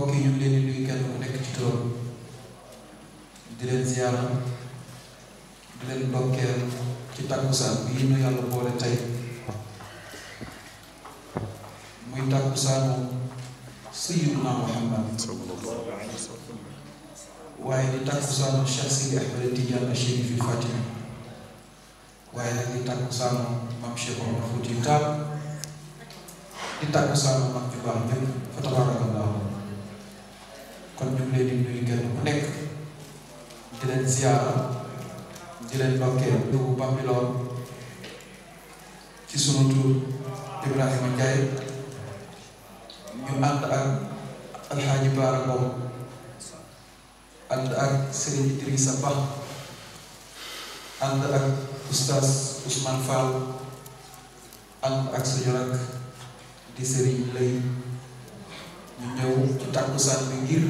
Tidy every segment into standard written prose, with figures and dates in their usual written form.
mbokk yi ñu ngi leen di nuyu kenn ku nekk ci turam di leen ziyaara di leen ndokkeel ci takkusaan bii nu yàlla boole tey muy takkusaanu Sayyiduna Muhammad waaye di takkusaanu Cheikh Sidi Ahmed Tidiane Chérif Fatimi waaye nag di takkusaanu Maam Cheikh Omar Fouti Tall di takkusaanu mag ju baax ñëpp fa tabarakallahu kon ñu ngi leen di nuyu kenn ku nekk di leen ziyaara di leen ndokkeel dugg Bambilor ci sunu tur Ibrahima Ndiaye ñu ànd ak Alxaaji Baara Ngom ànd ak Serigne Idrissa Ba ànd ak Oustaz Ousmane Fall ànd ak suñu rak di Serigne Lay ñu ñëw ci takkusaan bi ngir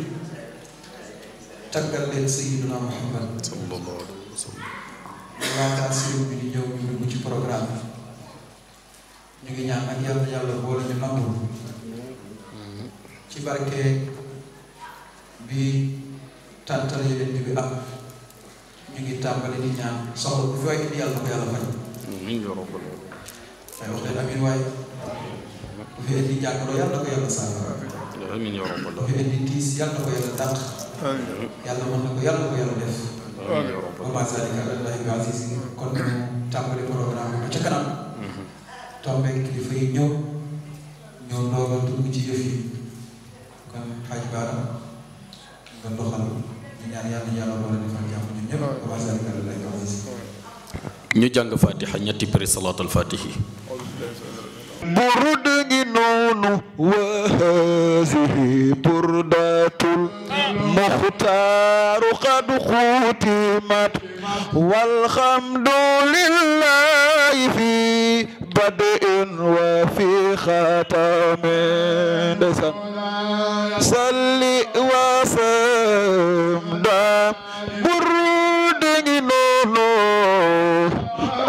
taggal leen Sayyiduna Muhammad sallallahu alayhi wa sallam laataa sëriñ bi di ñëw ñu dugg ci programme bi ñu ngi ñaan ak yàlla boole ñu nangul ci barke bi tàntal yeneen bi am ñu ngi tàmbali di ñaan soxla bu fay indi yàlla ko yàlla faj fay wax leen amin waaye bu fi indi jàngoro yàlla ko yàlla saafara bu fi indi tiis yàlla ko yàlla dàq yàlla mën na ko yàlla def wa maa zaalika alaa llaahi bi aziiz kon ñu tàmbali programme bi ca kanam tombe kilifa yi ñëw doog a dugg ci yëf yi kon Xaaj Baara nga doxal ñu ñaan yàlla wala defal jàmm ñun ñëpp wa maa zaalika alaa llaahi bi aziiz ñu jàng fatiha ñetti pare salaatul fatihi burd ngi noonu wa hazihi burdatul muxtaaru qad xutimat walhamdulillahi fi bad'in wa fi xatamin salli wa sallim burd ngi noonu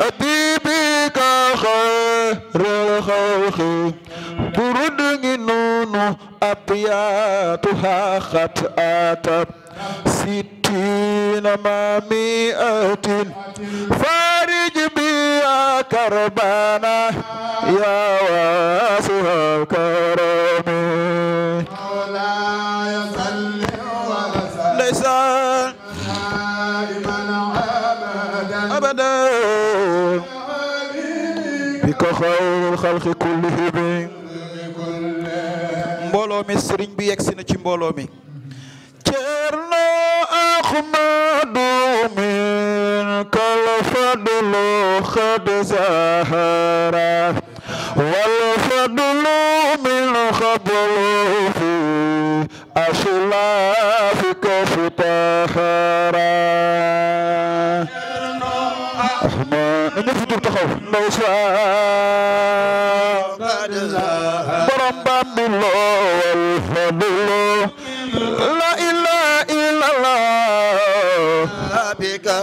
abibika xayral xalqi burud ngi noonu abyaatuha xat atat sittina ma miatin farij bi karbana ya wasihal karami ndeysaan abadan bika xayrul xalqi kullihim mbooloo mi sëriñ bi yegsi na ci mbooloo mi Ceerno Ahmadu min kal fadlu xad zahara wal fadlu min qablu fi aslafika futahara Ahmad ñu fi taxaw borom Bambilor wal fadlu la ilaha illallah bika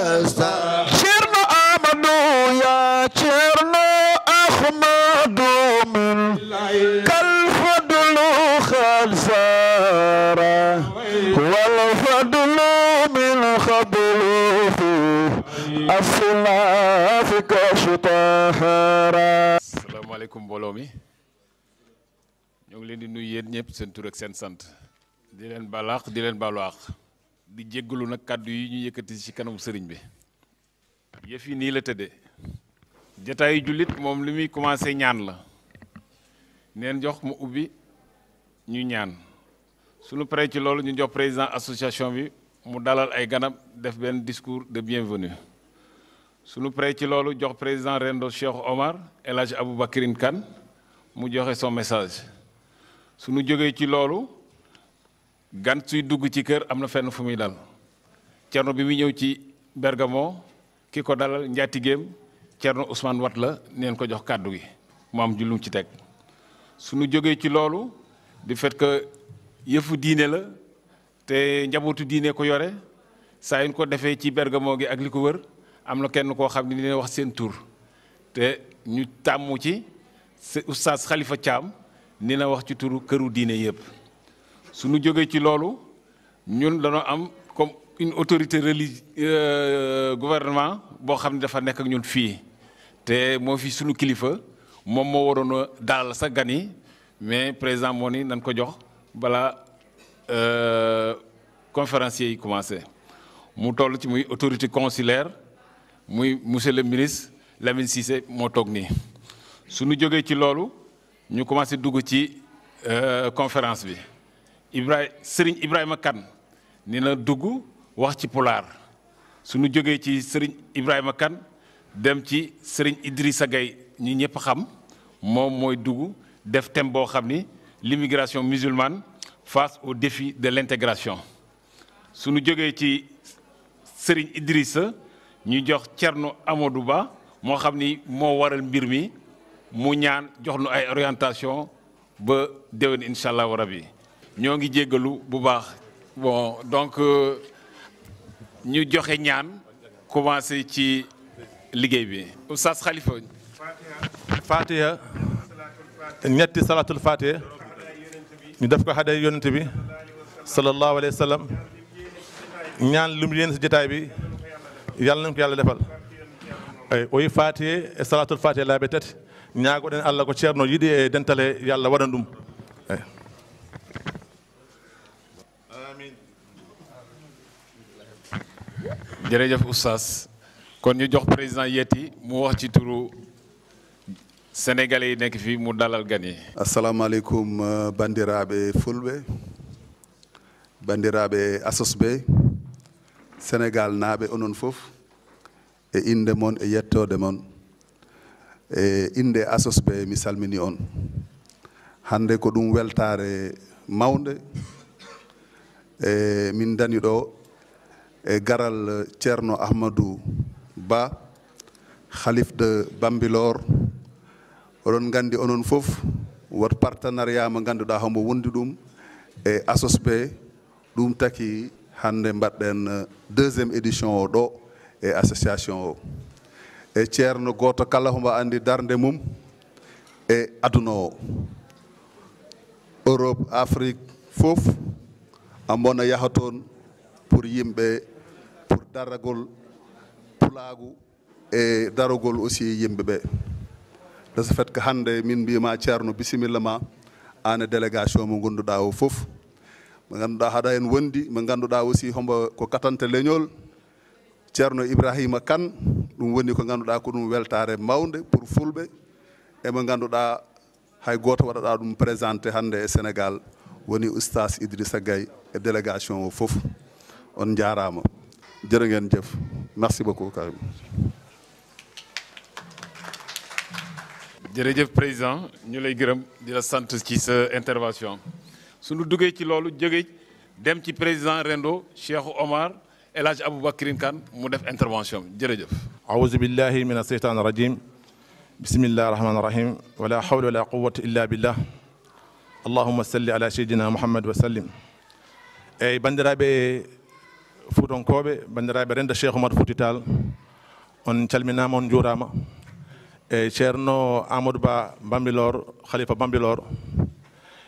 Ceerno Amadu ya Ceerno Ahmadu min kal fadlu xal zara wal fadlu min qablu fi aslafika futahara asalaamaaleykum mbooloo mi ñoo ngi leen di nuyu yéen ñëpp seen tur ak seen sant di leen balaax di leen balaax di jéggalu nag kàddu yi ñu yëkkati ci kanamu sëriñ bi yëf yi nii la tëddee jataayu jullit moom li muy commencé ñaan la neen jox mu ubbi ñu ñaan suñu paree ci loolu ñu jox président association bi mu dalal ay ganam def benn discours de bienvenue suñu paree ci loolu jox président Rendo Cheikh Omar El Hadj Aboubacrine Kane mu joxe son message suñu jógee ci loolu gan suy dugg ci kër am na fenn fu muy dal Cerno bi muy ñëw ci Bergamo ki ko dalal njaatigéem Cerno Ousmane Wat la neen ko jox kàddu gi mu am jullum ci teg suñu jógee ci loolu du fait que yëfu diine la te njabootu diine ko yore saa yu ko defee ci Bergamo gi ak li ko wër am na kenn koo xam ne dina wax seen tur te ñu tàmmu ci oustaz Khalifa Thiam ni na wax ci turu këru diine yëpp suñu jógee ci loolu ñun dañoo am comme une autorité gouvernement boo xam ne dafa nekk ak ñun fii te moo fi suñu kilifa moom moo waroon a dalal sa gan yi mais président moo ni nañ ko jox balaa conférencier yi commencé mu toll ci muy autorité consulaire muy monsieur le ministre Lamine Cissé moo toog nii suñu jógee ci loolu ñu commencé dugg ci conférence bi Serigne Ibrahima Kane ni na dugg wax ci pulaar suñu jógee ci Serigne Ibrahima Kane dem ci Serigne Idrissa Gueye ñi ñëpp xam moom mooy dugg def thème boo xam ni l'immigration musulmane face au défi de l'intégration suñu jógee ci Serigne Idrissa ñu jox Thierno Amadou Ba moo xam ni moo waral mbir mi mu ñaan jox nu ay orientation ba déwén incha allahu rabi ñoo ngi jéggalu bu baax bon donc ñu joxe ñaan commencé ci liggéey bi Oustaz Khalifa. Fatiha ñetti salatul Fatiha ñu def ko xaday yonent bi sallallahu alayhi wa sallam ñaan lu mu yéen si jotaay bi yàlla nañ ko yàlla defal oyi Fatiha e salatul Fatiha laaɓe tati ñaagoɗen Allah ko ceerno yiɗi e dentale yàlla waɗan ɗum amin jërëjëf Oustaz kon ñu jox président Yeti mu wax ci turu sénégalais yi nekk fii mu dalal gan yi. assalamu aleykum bandiraɓe fulɓe bandiraɓe asos ɓe sénégal naaɓe onon fof e inde moon e yettode moon e inde asos ɓe mi salmini on hande ko ɗum weltare mawde e min dani ɗo e garal ceerno ahmadou ba khalif de Bambilor oɗon gandi onon fof wot partenariat mo ganduɗa hombo wondi ɗum e asos ɓe ɗum taki hande mbaɗɗen deuxiéme édition o ɗo e association o e ceerno goto kala hombo andi darde mum e aduna o Europe Afrique fof ambona yaha toon pour yimɓe pour daragol pulagu e darogol aussi yimɓe ɓe de ce fait que hande min mbima ceerno bisimilla ma an e délégation mo gonduɗa o fof mo ganduɗa haɗa en wondi mo ganduɗa aussi hombo ko katante leñol ceerno Ibrahima Kane ɗum woni ko ganduɗa ko ɗum weltare mawde pour fulɓe emo ganduɗa hay goto waɗaɗa ɗum présenté hande e Sénégal woni oustas Idrissa Gueye e délégation o fof on jarama jërë ngeen jëf merci beaucoup Karim. jërëjëf président ñu lay gërëm di la sant ci sa intervention suñu duggee ci loolu jóge dem ci président Rendo Cheikh Omar El Hadj Aboubacrin Kane mu def intervention jërëjëf. aouzu billahi min asheytan rajim bismillahi rahmani rahim wala hawla wala quwwata illa billah allahumma salli ala seydina muhammad wa sallim eyyi bandiraɓe fuutonkoɓe bandiraɓe Rendo Cheikh Omar Fouti Tall on calminama on juurama e ceerno Amadou Ba Bambilor khalifa Bambilor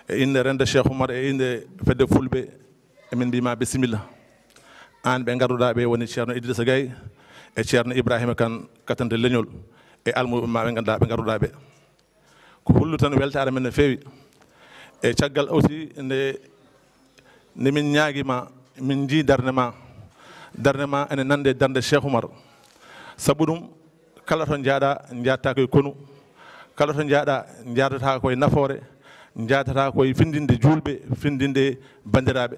e inde Rendo Cheikh Omar e inde fedde fulɓe emin mbima bisimilla an ɓe garduɗa ɓe woni ceerno Idrissa Gueye e ceerno Ibrahima Kane katante leñol e almuɓe ma ɓe ganduɗa ɓe garduɗa ɓe ko hullu tan weltare men no feewi e caggal aussi nde min ñaaguima min jii darde ma ene nande darde Cheikh Omar saabu ɗum kala to jaaɗa jaadata koye konu kala to jaaɗa jaadata koye nafoore jaadata koye findinde julɓe findinde bandiraɓe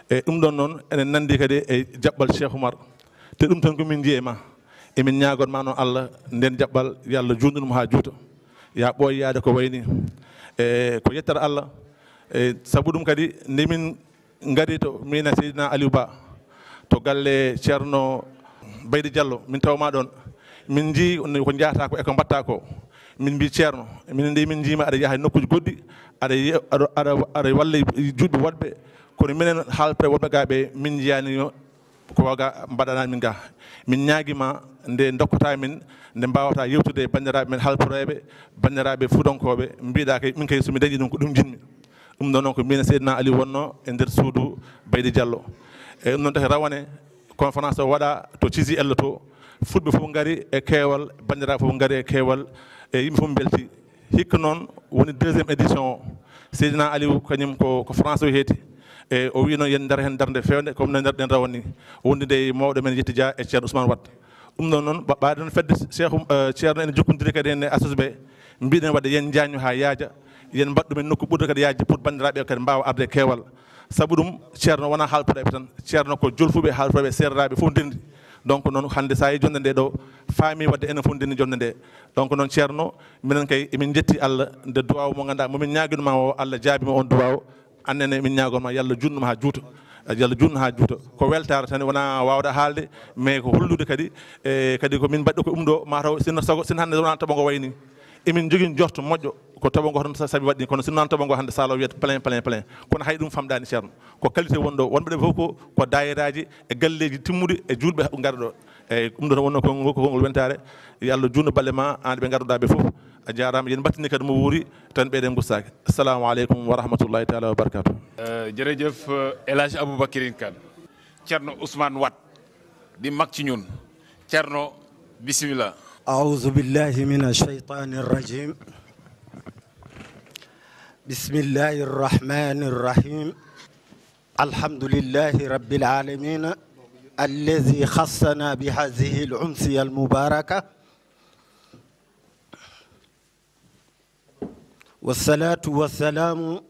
e ɗum ɗon noon enen nandi kadi e jaɓɓal Cheikh Omar te ɗum tan komin jiiye ma emin ñagonma noon Allah nden jaɓɓal yo Allah junɗu ɗum ha juuta ya ɓooy yaade ko wayni e ko yettata Allah e saabu ɗum kadi nde min gari to mina Seydina Aliou Ba to galle ceerno Baydi Diallo min tawma ɗon min jii ko jahata ko eko mbatta ko min mbi ceerno minen nde min jiima aɗa yaha nokkuji goɗɗi aɗa walla juɗɓe woɗɓe kono minen haalpre woɗɓe ga ɓe min jiyani ko waga mbaɗana min ga min ñaaguima nde dokkata min nde mbawata yewtude e bandiraɓe men halporoɓe bandiraɓe fuutankoɓe mbiɗa kay min kay somi dañi ɗum ko ɗum jinmi ɗum ɗon noon ko min Seydina Ali wonno e nder suudu Baydi Diallo eyyi ɗum noon taki rawane conférence o waɗa to Cisi Ello to fulɓe fof ngari e keewal bandiraɓe fof ngari e keewal e yimɓe fof belti hikka noon woni deuxiéme édition o Seydina Aliou kañum ko France o heeti e o wi noon yen dar hen darde fewde comme no darɗen rawani wondude e mawɗo men Yetti Dia e ceerno Ousmane Wade ɗum ɗon noon ɓaɗen fedde ceerno ene jokkodiri kadi en e asos ɓe mbiɗen wadde yen jañu ha yaaja yen mbaɗ ɗumen nokku ɓurɗo kadi yaajde pour bandiraɓe kadi mbawa arde e keewal saabu ɗum ceerno wona haaltoɗaɓe tan ceerno ko jolfuɓe haaltoɓe serraɓe fof ndendi donc noon hannde sa yi jonde nde ɗo faami wadde enen fof ndenni jonde nde donc noon ceerno minen kay emin jetti Allah nde duwaw mo ganduɗa momin ñaguinoma o Allah jaabima on duwaw annene min ñagonma yo Allah junnuma ha juuta yo Allah junno ha juuta ko weltare tan wona wawde haalde mais ko hollude kadi kadi komin mbaɗɗo ko ɗum ɗo mataw sinno sago sin hannde wona taɓa ngo wayni emin jogui jorto moƴƴo ko taɓa ngo tan saabi waɗi kono sinno noon taɓa ngo hannde salo wiyata plein kono hay ɗum famɗani ceerno ko qualité woni ɗo wonɓe ɗe fof ko dayiraji e galleji timmuɗi e julɓe gaari ɗo eyyi ɗum ɗo tan wonno kongol wentare yo Allah junno balle ma an ɓe garuɗa ɓe fof a jarama yen battini kadi mo wuuri tan ɓeɗen gustaki assalamu aleykum wa rahmatullahi taala wa barakatuh jërëjëf El Hadj Aboubacrine Kane ceerno Ousmane Wade di mag ci ñun ceerno bismillah أعوذ بالله من الشيطان الرجيم بسم الله الرحمن الرحيم الحمد لله رب العالمين الذي خصنا بهذه الأمسية المباركة والصلاة والسلام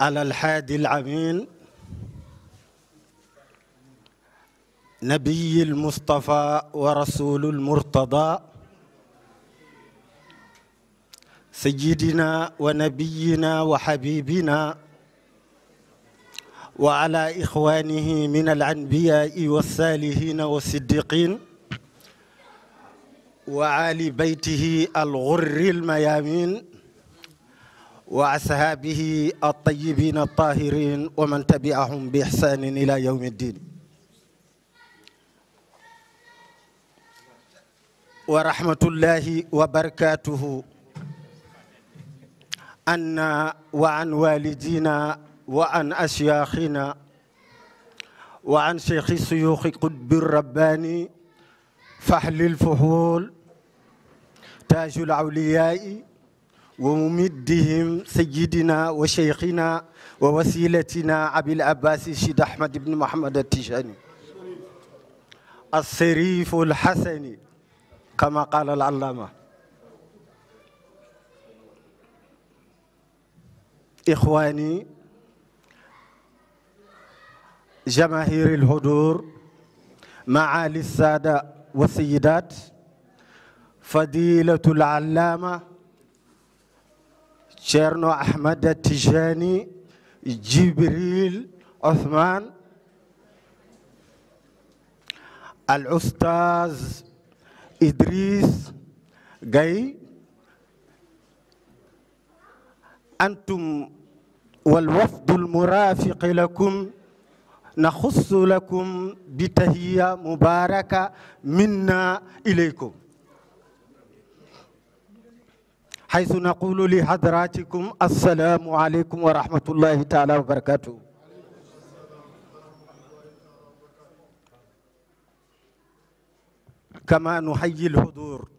على الحادي الأمين نبي المصطفى ورسول المرتضى سيدنا ونبينا وحبيبنا وعلى إخوانه من الأنبياء والصالحين والصديقين وآل بيته الغر الميامين وأصحابه الطيبين الطاهرين ومن تبعهم بإحسان إلى يوم الدين ورحمة الله وبركاته عنا وعن والدينا وعن أشياخنا وعن شيخ الشيوخ قطب الرباني فحل الفحول تاج الأولياء وممدهم سيدنا وشيخنا ووسيلتنا أبي العباس الشيخ أحمد بن محمد التجاني الشريف الحسني كما قال العلامة إخواني جماهير الحضور معالي السادة والسيدات فضيلة العلامة شيرنو أحمد التجاني جبريل عثمان الأستاذ إدريس جاي أنتم والوفد المرافق لكم نخص لكم بتهية مباركة منا إليكم حيث نقول لحضراتكم السلام عليكم ورحمة الله تعالى وبركاته كما نحيي الحضور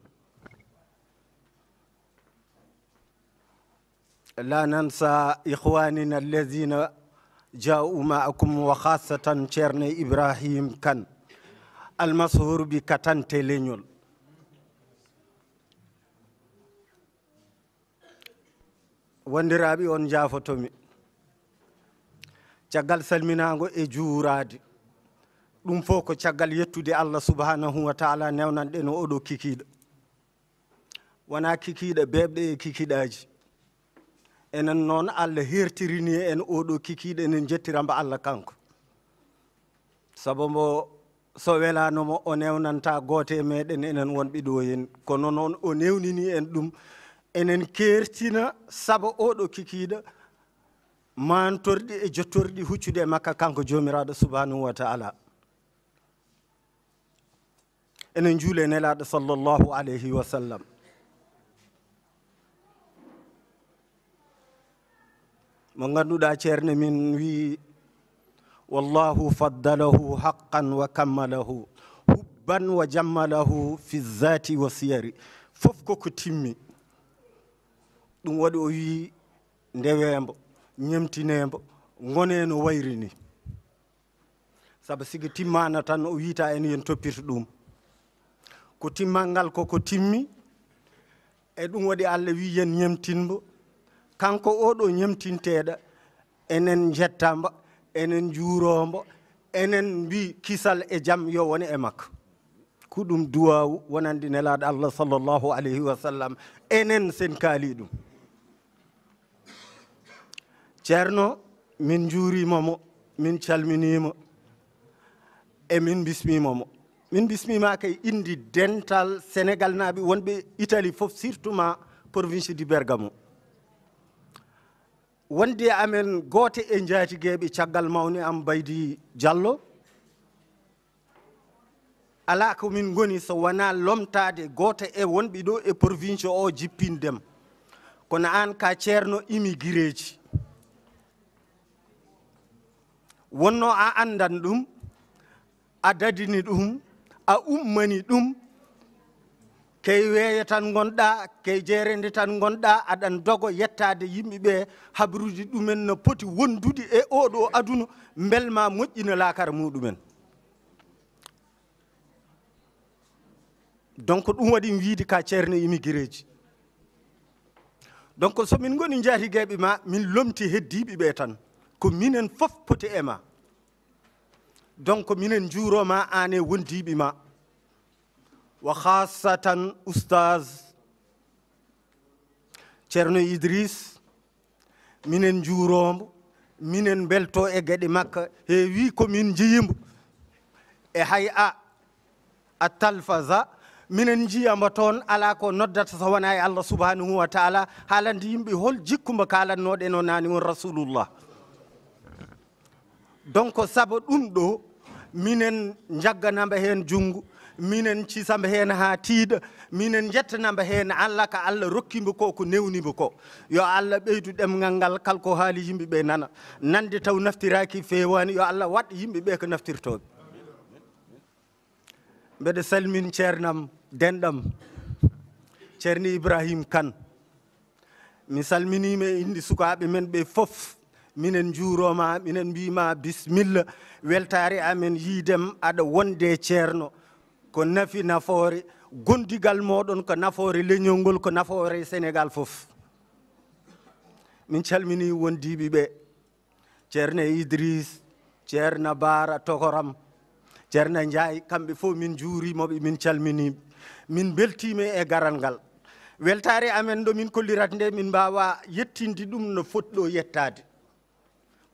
لا ننسى إخواننا الذين جاءوا معكم وخاصة شيرني إبراهيم كان المشهور بكتان تيلينيول wandiraɓe on jaafotomi caggal salminago e juurade ɗum fof ko caggal yettude Allah subhanahu wa taala newnanɗen oɗo kikiɗo wona kikiɗo beɓɗe e kikiɗaji enen noon Allah hertirini en oɗo kikiɗo enen jettiramba Allah kanko sabu mbo so welanomo o newnanta goote e meɗen enen wonɓe ɗo hen kono noon o newnini en ɗum enen kertina sabu oɗo kikiɗo mantorɗi e jottorɗi huccude e makka kanko jomiraɗo subhanahu wa taala enen juule nelaɗo sallllahu alayhi wa sallam mo ganduɗa ceerno min wi wallahu faddalahu haqqan wa kammalahu hubban wa jammalahu fi zati wa siyari fof koko timmi ɗum waɗi o wi ndewembo ñemtinembo gone no wayri ni saabu sigi timmana tan o wiita en yen toppita ɗum ko timmal ngal koko timmi e ɗum waɗi Allah wi yen ñemtinbo kanko oɗo ñemtinteɗo enen jettamba enen juurombo enen mbi kisal e jam yo woni e makko ko ɗum duwawu wonandi nelaɗo Allah sallllahu alayhi wa sallam enen sen kaali ɗum ceerno min juurimomo min calminimo e min bismimomo min bismima kay indi dental Sénégal naaɓe wonɓe Italie fof surtout ma province du Bergamo wonde amen goote e jaatigueɓe caggal mawni am Baydi Diallo ala ko min goni so wona lomtade goote e wonɓe ɗo e province o jippindem kono an ka ceerno immigré ji wonno a andan ɗum a dadini ɗum a ummani ɗum key weeya tan gonɗa key jeerende tan gonɗa aɗan dogo yettade yimɓeɓe habruji ɗumen no poti wondude e oɗo aduna belma moƴƴina laakara muɗumen donc ɗum waɗi wiide ka ceerno immigré ji donc somin goni jaatigueɓe ma min lomti heddiɓe ɓe tan ko minen fof poti e ma donc minen juuroma an e wondiɓe ma wa khasatan oustaz ceerno Idriss minen juurombo minen belto e gueɗe makka heewi komin jeyimbo e hay a talfaza minen jiyamba toon ala ko noddata so wona e Allah subhanahu wa taala haalande yimɓe hol jikkumba kalannoɗe no nani won rasulullah donc saabu ɗum ɗo minen jagganamba hen junggo minen cisamba hen ha tiiɗa minen jettanamba hen Allah ka Allah rokkimbo ko ko newnimbo ko yo Allah ɓeydu ɗemgal ngal kalko haali yimɓeɓe nana nande taw naftiraki fewani yo Allah waɗ yimɓeɓe ko naftirtoɓe mbeɗa salmin ceernam denɗam ceerno Ibrahim Kane mi salminima e indi sukaɓe men ɓe fof minen juuroma minen mbima bisimilla weltare amen yiidem aɗa wonde ceerno ko nafi nafoore gondigal moɗon ko nafoore leñol ngol ko nafoore Sénégal fof min calmini wondiɓe ɓe ceerno Idriss ceerno Bara Tokoram ceerno Ndiaye kamɓe fof min juurimoɓe min calminiɓe min beltime e garal ngal weltare amen ɗo min kollirat nde min mbawa yettinde ɗum no foti ɗo yettade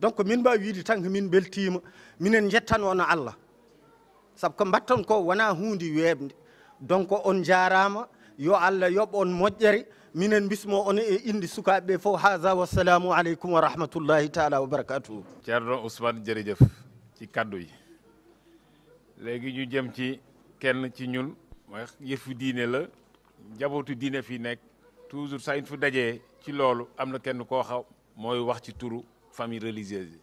donc min mbawi wiide tan ko min beltima minen jettanono Allah saabu ko mbatton ko wona hunde weɓde donc on jarama yo Allah yoɓ on moƴƴere minen bismo on e indi sukaɓeɓe fof haha wassalamu aleykum wa rahmatullahi taala wa barakatuhu ceerno Ousmane jërëjëf ci kaddu yi léegi ñu jëm ci kenn ci ñun mooy yëfu diine la njabootu diine fi nekk toujours saa yu fu dajee ci loolu am na kenn koo xam mooy wax ci turu famille religieuse yi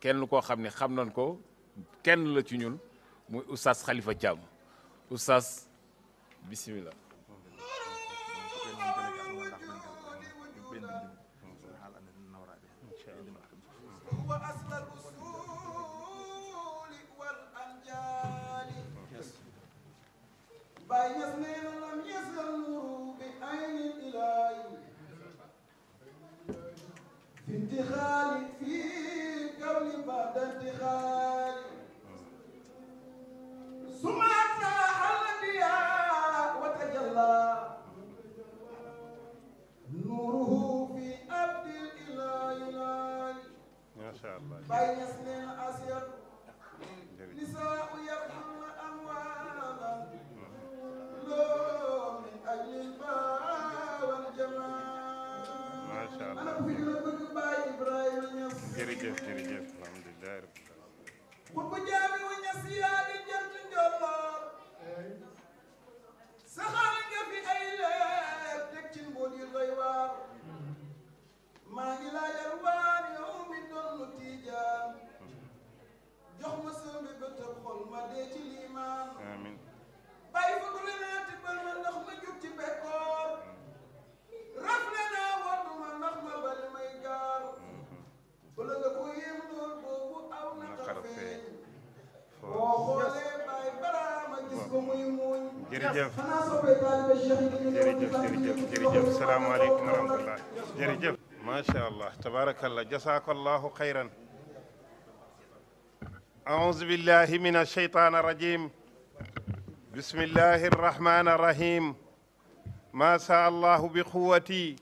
kenn koo xam ne xam nañ ko kenn la ci ñun muy oustaz Khalifa Thiam oustaz bismillah انتخالي في قولي بعد انتخالي ثم أتاح الأنبياء وتجلى نوره في عبد الإله ما شاء الله بين سنين أسير نساء يرحمن أموالا لو من أجل الباء والجمال ما شاء الله أنا jërëjëf jërëjëf alhamdulilah rabbil alamin bu jaami wu ñas yaa di jant njolloor saxal nga fi ay leer teg ci mbóot yu doy waar maa ngi laa yalwaan jërëjëf jërëjëf salaamaaleykum wa rahmatullah jërëjëf macha allah tabarakallah jazakallahu xayran aouzu billahi min alsheytan arrajim bismillahi arrahmani arrahim ma saa allahu bi quwati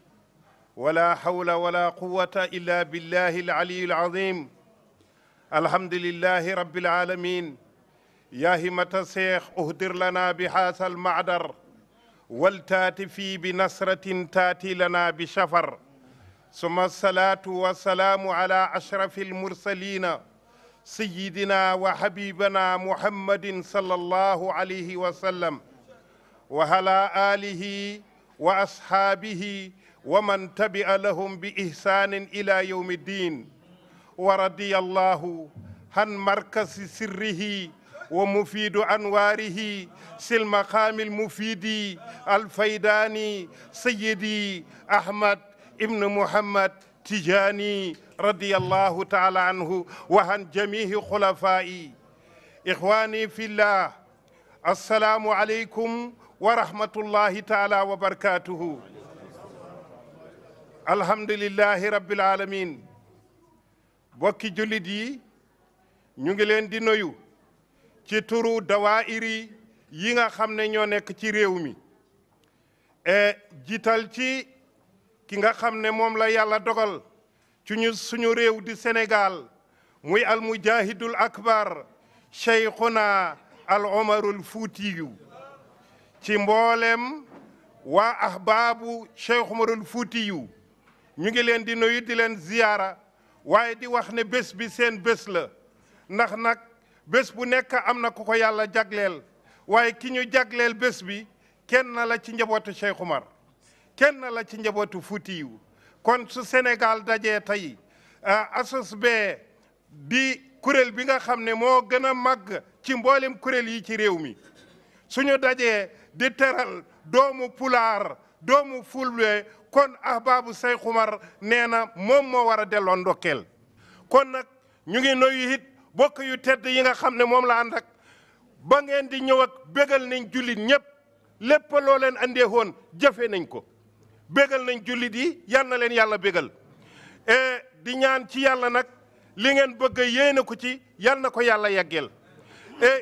wala hawla wala quwata illa billahi alaliyu alazim alhamdulillahi rabbil alamin يا همة الشيخ اهدر لنا بهذا المعدر والتاتي في بنصرة تاتي لنا بشفر ثم الصلاة والسلام على أشرف المرسلين سيدنا وحبيبنا محمد صلى الله عليه وسلم وعلى آله وأصحابه ومن تبع لهم بإحسان إلى يوم الدين ورضي الله عن مركز سره ومفيد أنواره سلمقام المفيد الفيداني سيدي أحمد ابن محمد تجاني رضي الله تعالى عنه وعن جميع خلفائي إخواني في الله السلام عليكم ورحمة الله تعالى وبركاته الحمد لله رب العالمين بوكي جلدي نيغي دي نويو ci turu dawaayiri yi nga xam ne ñoo nekk ci réew mi jiital ci ki nga xam ne moom la yàlla dogal ci suñu réew di Sénégal muy al mujahidul akbar cheikhuna al omarul fuutiyu ci mboolem waa ahbaabu cheikh omarul fuutiyu ñu ngi leen di nuyu di leen ziyaara waaye di wax ne bés bi seen bés la ndax nag bés bu nekk am na ku ko yàlla jagleel waaye ki ñu jagleel bés bi kenn la ci njabootu Cheikh Oumar kenn la ci njabootu Fuutiyu kon su Sénégal dajee tey ASOSB di kuréel bi nga xam ne moo gën a màgg ci mboolem kuréel yi ci réew mi suñu dajee di teral doomu pulaar doomu fulbe kon ahbaabu Cheikh Oumar nee na moom moo war a delloo ndokkeel kon nag ñu ngi nuyu it bokk yu tedd yi nga xam ne moom la ànd ak ba ngeen di ñëw ak bégal nañ jullit ñëpp lépp loo leen andee woon jëfe nañ ko bégal nañ jullit yi yal na leen yàlla bégal di ñaan ci yàlla nag li ngeen bëgg a yéene ko ci yal na ko yàlla yeggeel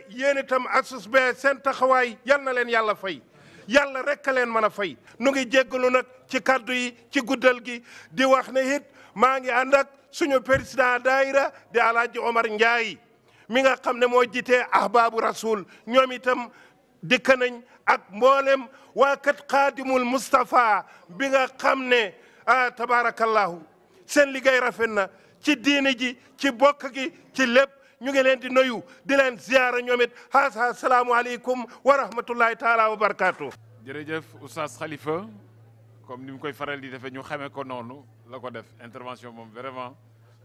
yéen itam ASOSB seen taxawaay yal na leen yàlla fay yàlla rek a leen mën a fay nu ngi jéggalu nag ci kaddu yi ci guddal gi di wax ne it maa ngi ànd ak suñu président daayira di Alaaji Omar Ndiaye mi nga xam ne moo jiitee ahbaabu rasul ñoom itam dikk nañ ak mboolem waa kat xaadimul Moustapha bi nga xam ne tabaarakallahu seen liggéey rafet na ci diini ji ci bokk gi ci lépp ñu ngi leen di nuyu di leen ziyaara ñoom it asalaamu aleykum wa rahmatullahi taala wa barakaatu. jërëjëf oustaz Khalifa comme ni mu koy faral di defee ñu xamee ko noonu la ko def intervention moom vraiment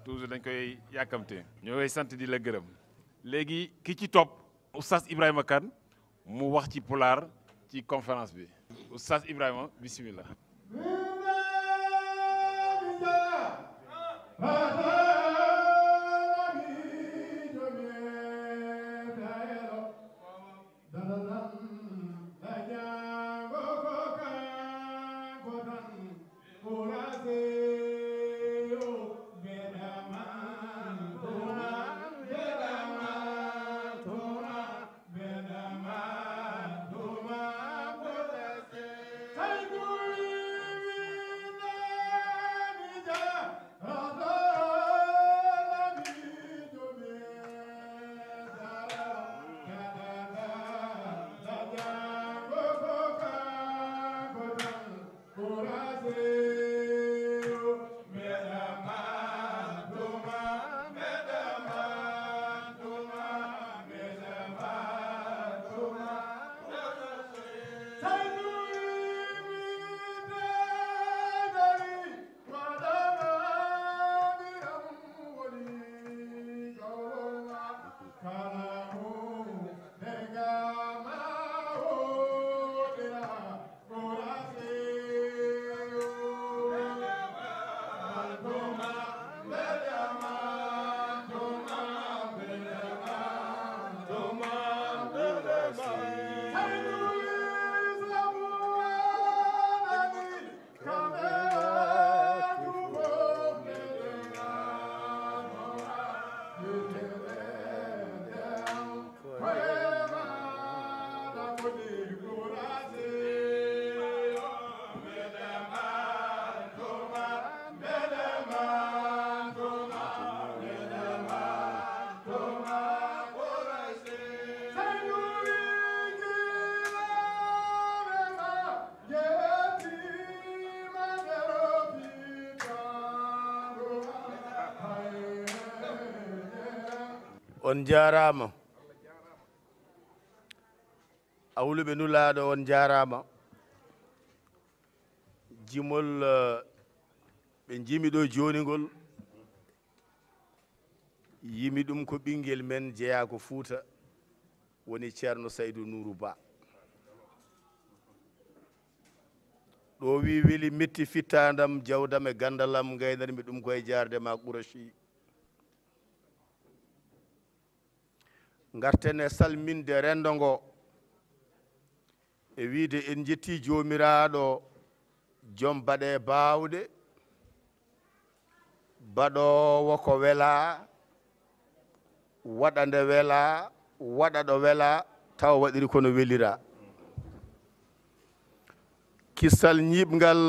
toujours dañ koy yàkkamte ñoo koy sant di la gërëm léegi ki ci topp oustaz Ibrahima Kane mu wax ci pulaar ci conférence bi oustaz Ibrahima bismillah. on jarama awluɓe nulaɗo on jarama jimol ɓe jimi ɗo joni ngol yimi ɗum ko ɓinguel men jeeya ko Fouta woni ceerno Saydou Nourou Ba ɗo wi weli metti fittandam jawdam e gandalam gaydanmi ɗum koye jarde ma Qourachi garten e salminde rendo ngo e wiide en jetti jomiraɗo joom baɗe bawɗe baɗowo ko wela waɗa nde wela waɗa ɗo wela taw waɗiri kono welira kissal ñiɓngal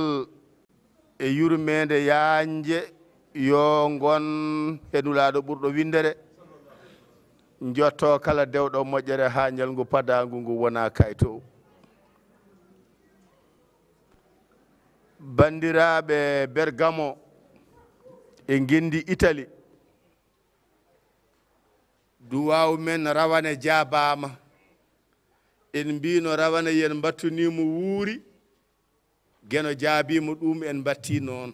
e yurmede yanje yo gon henulaɗo ɓurɗo windere jotto kala dewɗo moƴƴere ha ñalngu padagu ngu wona kayto bandiraɓe Bergamo e gendi Italie duwawu men rawane jabama en mbino rawane yen battunimo wuuri geno jaabimo ɗum en batti noon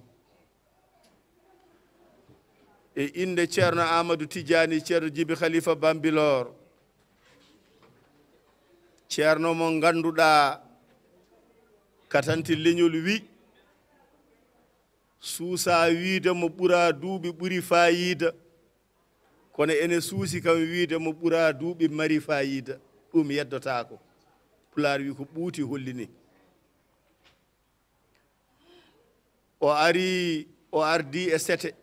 e inde ceerno Amadou Tidiani ceerno Djiby Khalifa Bambilor ceerno mo ganduɗa katanti leñol wi suusa wiide mo ɓura duuɓi ɓuri fayida kono ene suusi kam wiide mo ɓura duuɓi mari fayida ɗum yeddotako Pulaar wi ko ɓuuti hollini o ardi e sete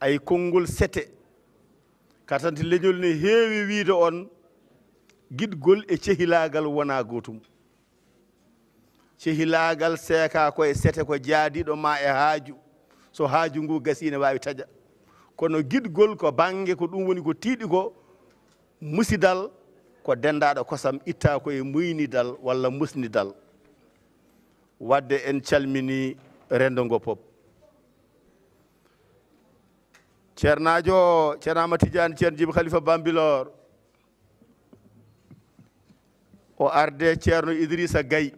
ay konngol sete katanti leñol ne heewi wiide on giɗgol e cehilagal wona gotum cehilagal seeka koye sete ko jaadiɗo ma e haaju so haaju ngu gasi ne wawi taƴa kono giɗgol ko bange ko ɗum woni ko tiiɗi ko musidal ko dendaɗo kosam itta koye muynidal walla musnidal wadde en calmini rendo ngo pop ceernajo ceerno Amadou Tidiani ceerno Djiby Khalifa Bambilor o arde ceerno Idrissa Gaye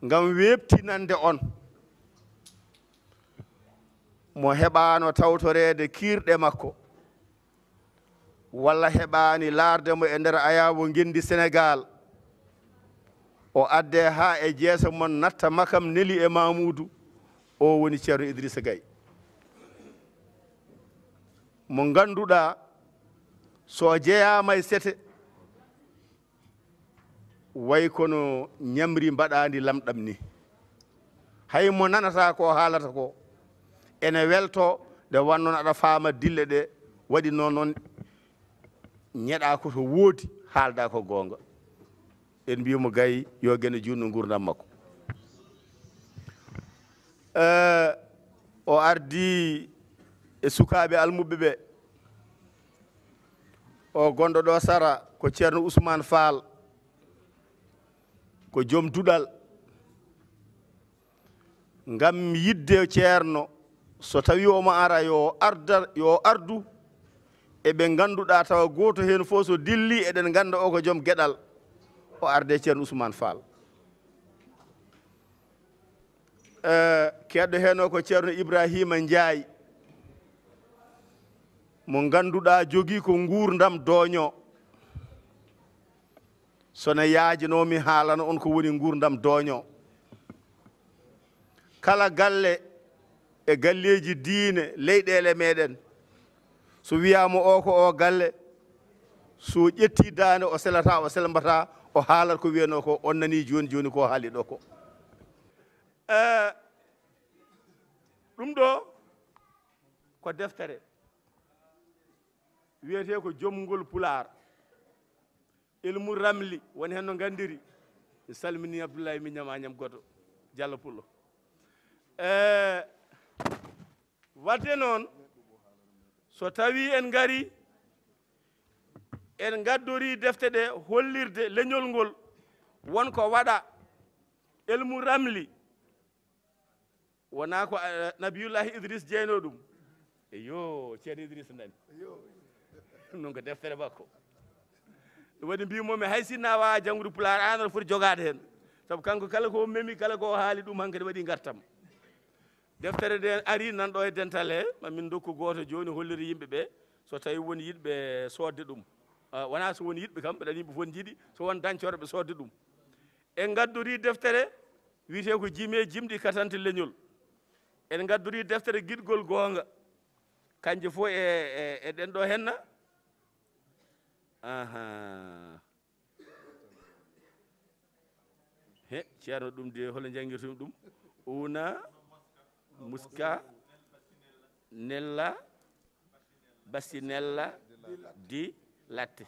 ngam webtinande on mo heɓano tawtorede kirɗe makko walla heɓani laarde mo e nder ayawo gendi Sénégal o adde ha e jeesa mon natta makam neli e Mamoudou o woni ceerno Idrissa Gaye mo ganduɗa so jeeyama e sete way kono ñamri mbaɗandi lamɗam ni hay mo nanata ko haalata ko ene welto nde wannoon aɗa faama dille ɗe waɗi noon ñeɗa ko to woodi haalda ko goonga en mbiyamo Gaye yo gene junno gurdam makko o ardi e sukaɓe almuɓe ɓe o gonɗo ɗo Sara ko ceerno Ousmane Fall ko joom duɗal ngam yidde ceerno so tawi omo ara yo ardu eɓe ganduɗa tawa goto hen fof so dilli eɗen ganda o ko joom gueɗal o arde ceerno Ousmane Fall keɗɗo hen o ko ceerno Ibrahima Ndiaye mo ganduɗa jogui ko gurdam doño sono yaajinomi haalana on ko woni gurdam doño kala galle e galleji diine leyɗele meɗen so wiyama o ko o galle so ƴetti dande o selata o selmbata o haalat ko wiyano ko on nani joni joni ko haali ɗo ko ɗum ɗo ko deftere wiyete ko jomgol Pulaar ilmu ramli woni hen no gandiri mi salmini Abdoulaye mi ñama ñam goto Diallo Pullo wadde noon so tawi en gari en gaddori defte ɗe hollirde leñol ngol wonko waɗa ilmu ramli wona ko Nabiyullahi Idris jeyno ɗum yo ceerno Idrissa nani non ko deftere makko ɗum waɗi mbimomi hay sinna wawa janngude pulaar an aɗa foti jogade hen saabu kanko kala ko memi kala ko haali ɗum hankkadi waɗi gartam deftere nde ari nan ɗo e dental he mamin dokku goto joni holliri yimɓe ɓe so tawi woni yiɗɓe sodde ɗum wona so woni yiɗɓe kam ɓeɗan yimɓe fof jiiɗi so won dañcore ɓe sodde ɗum en gaddori deftere wiyete ko jime jimɗi katante leñol en gaddori deftere guiɗgol goonga kanje fof e ɗen ɗo henna he ceerno ɗum de holo jangirtumi ɗum una muska nella basinella di latte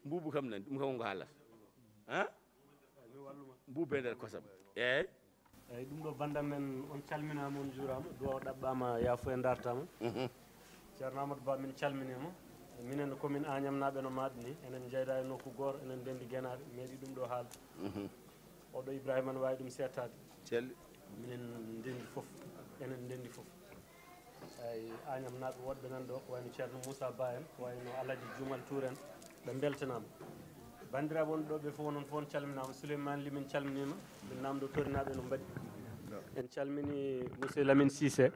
mbuubu kam nani ɗum kam ko haalata mbuubu e nder kosam eyyi ɗum ɗo bandam men on calminama on juurama duwaw ɗaɓɓama yaafo e dartama ceerno amadou ba min calminima minen commune Agname naɓe no maɗi ni enen jeyɗa e nokku goto enen ndendi guenaɗe meeɗi ɗum ɗo haalde oɗo Ibrahima ne wawi ɗum settade celli minen ndendi foof enen ndendi foof eyi Agname naɓe woɗɓe nan ɗo ko wayno ceerno Moussa Ba en ko wayno Alaji Jumal Tour en ɓe beltanama bandiraɓe wonɓe ɗo ɓe fof noon fof on calminama Souleymane Ly min calminima min namdo torinaɓe no mbaɗi en calmini monsieur Lamine Cissé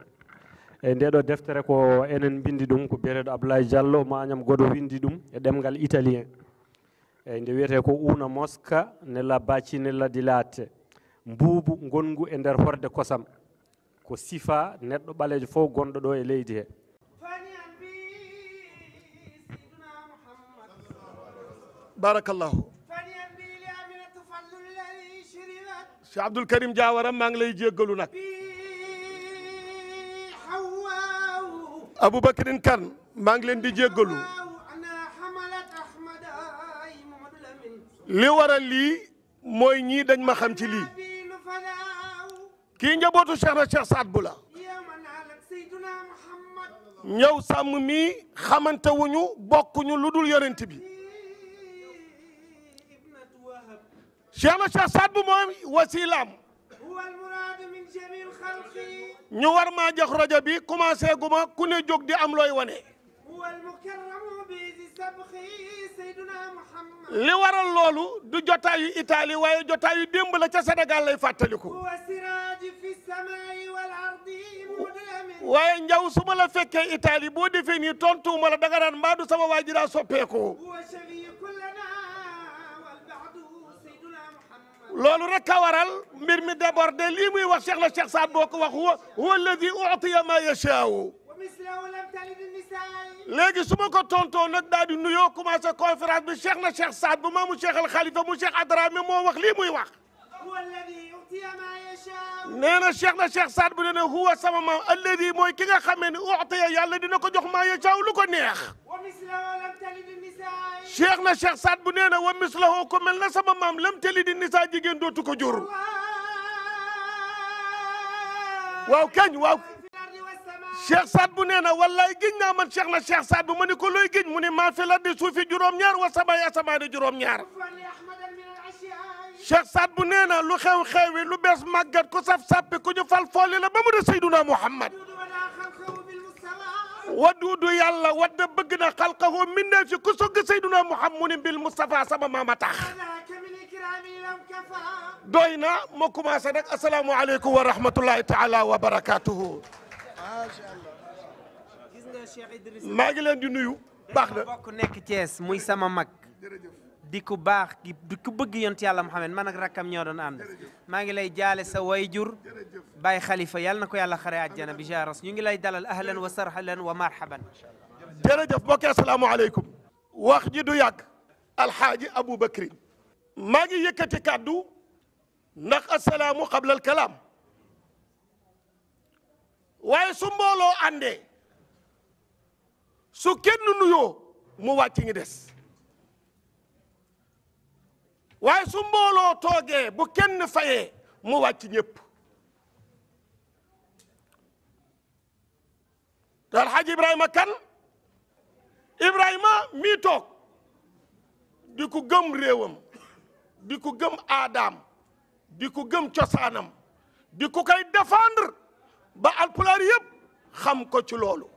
eyyi nde ɗo deftere ko enen bindi ɗum ko biyeteɗo Abdoulaye Diallo mo Agname Goɗo windi ɗum e ɗemgal italien eyyi nde wiyete ko una mosca nella bacinella di latte mbuubu gongu e nder horde kosam ko sifa neɗɗo ɓalejo fof gonɗo ɗo e leydi he barakallahu Cheikh Abdoul Karim Diawara maa ngi lay jéggalu nag Aboubacrine Kane maa ngi leen di jéggalu li waral lii mooy ñii dañ ma xam ci lii kii njabootu Cheikh na Cheikh Saad Bou la ñëw sàmm mi xamante wuñu bokkuñu lu dul yonent bi Cheikh na Cheikh Saad Bou mooy wasilaam ñu war maa jox rajo bi commencé guma ku ne jóg di am looy wane li waral loolu du jotaayu Italie waaye jotaayu démb la ca Sénégal lay fàttaliku waaye njaw su ma la fekkee Italie boo defee nii tontuwuma la danga naan mbaa du sama waa ji daa soppeeku loolu rek a waral mbir mi débordé lii muy wax Cheikh na Cheikh Saad boo ko wax huwa alladi u'tiya ma yashaa'u léegi su ma ko tontoo nag daal di nuyoo commencé conférence bi Cheikh na Cheikh Saad bu maamu Cheikh al Khalifa mu Cheikh Adrame moo wax lii muy wax nee na Cheikh na Cheikh Saad bu ne ne huwa sama maam alladi mooy ki nga xamee ne u'tiya yàlla dina ko jox ma yashaa'u lu ko neex Cheikh na Cheikh Saad bu nee na wa mislahu ko mel na sama maam lam tali di nisaa jigéen dootu ko jur waaw kañ waaw Cheikh Saad bu nee na wallaay giñ naa man Cheikh na Cheikh Saad bu ma ni ko looy giñ mu ne maa fi la di suufi juróom-ñaar wa samaay asamaani juróom-ñaar Cheikh Saad bu nee na lu xew-xewi lu bees màggat ku saf sàppi ku ñu fal folli la ba mu de Seyduna Muhammad wadduudu yàlla wadda bëgg na xalqahu minna fi ku sogg Seyduna Muhammad mu ne bil Mustafa sama maama tax doy na ma commencé nag asalaamu aleykum wa rahmatullahi taala wa barakatuhu maa ngi leen di nuyu baax na bokk nekk Thiès muy sama mag di ku baax di ku bëgg yonent yàlla Muhammad man ak rakkam ñoo doon ànd maa ngi lay jaale sa wayjur Baye Khalifa yàlla na ko yàlla xare àjjana bi jaras ñu ngi lay dalal ahlan wa sarhalan wa marhaban jërëjëf mbokk assalaamu aleykum wax ji du yàgg alxaaji Aboubacry maa ngi yëkkati kàddu ndax assalaamu qabla al kalaam waaye su mbooloo àndee su kenn nuyoo mu wàcc ngi des waaye su mbooloo toogee bu kenn fayee mu wàcc ñëpp te Alxaaji Ibrahima Kane Ibrahima mii toog di ko gëm réewam di ko gëm aadaam di ko gëm cosaanam di ko koy défendre ba alpulaar yëpp xam ko ci loolu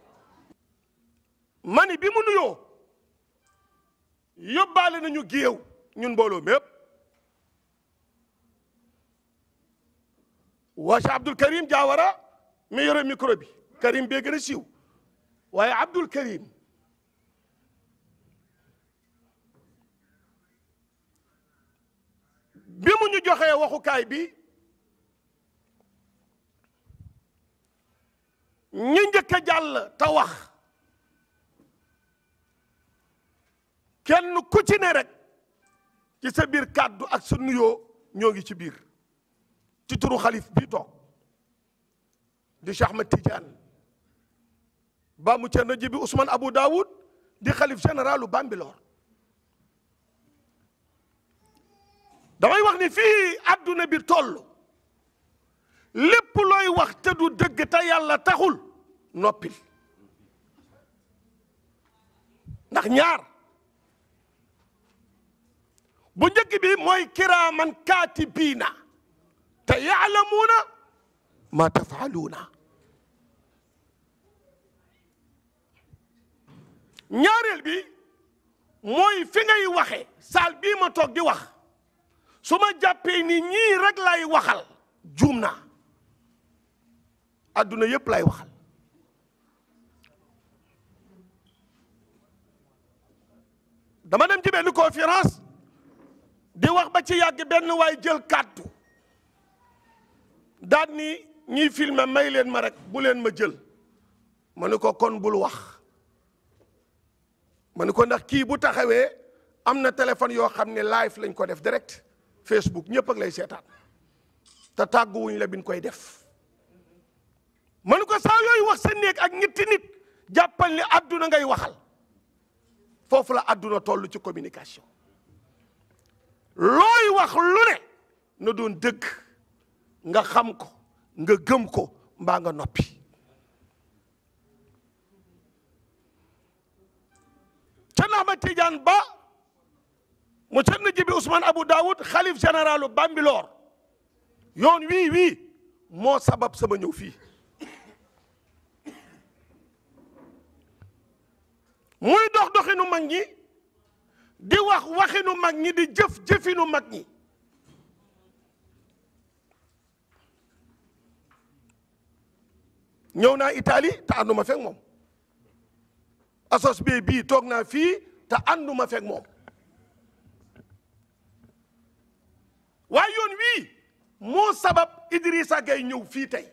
mani bi mu nuyoo yóbbaale nañu géew ñun mbooloo mépp waa Cheikh Abdoul Karim Diawara mi yore micro bi Karim bee gën a siiw waaye Abdoul Karim bi mu ñu joxee waxukaay bi ñi njëkk a jàll te wax kenn ku ci ne rek ci sa biir kàddu ak sa nuyoo ñoo ngi ci biir ci turu xalif bii toog di Cheikh Ahmed Tidiane ba mu Cerno Jibi Ousmane Abou Daoud di xalif généralu Bambilor damay wax ni fii adduna bi toll lépp looy wax te du dëgg te yàlla taxul noppil ndax ñaar bu njëkk bi mooy kiraaman kaatibiina te yaalamuuna ma tafaaluuna ñaareel bi mooy fi ngay waxe saal bii ma toog di wax su ma jàppee ni ñii rek lay waxal juum naa adduna yépp lay waxal dama dem ci benn conférence di wax ba ci yàgg benn waay jël kàddu daal ni ñiy filmer may leen ma rek bu leen ma jël ma ni ko kon bul wax ma ni ko ndax kii bu taxawee am na téléphone yoo xam ne live lañ ko def direct Facebook ñëpp ak lay seetaan te tàgguwuñ la biñ koy def ma ni ko saa yooyu wax sa néeg ak ñetti nit jàppal ni àdduna ngay waxal foofu la àdduna toll ci communication looy wax lu ne na doon dëgg nga xam ko nga gëm ko mbaa nga noppi ca Ahmed Tidiane Ba mu Cerno Jibi Ousmane Abou Daoud xalif généralu Bambilor yoon wii moo sabab sama ñëw fii muy dox doxinu mag ñi di wax waxinu mag ñi di jëf jëfinu mag ñi ñëw naa Italie te ànduma fekk moom asos bii toog naa fii te ànduma fekk moom waaye yoon wii moo sabab Idrissa Gay ñëw fii tey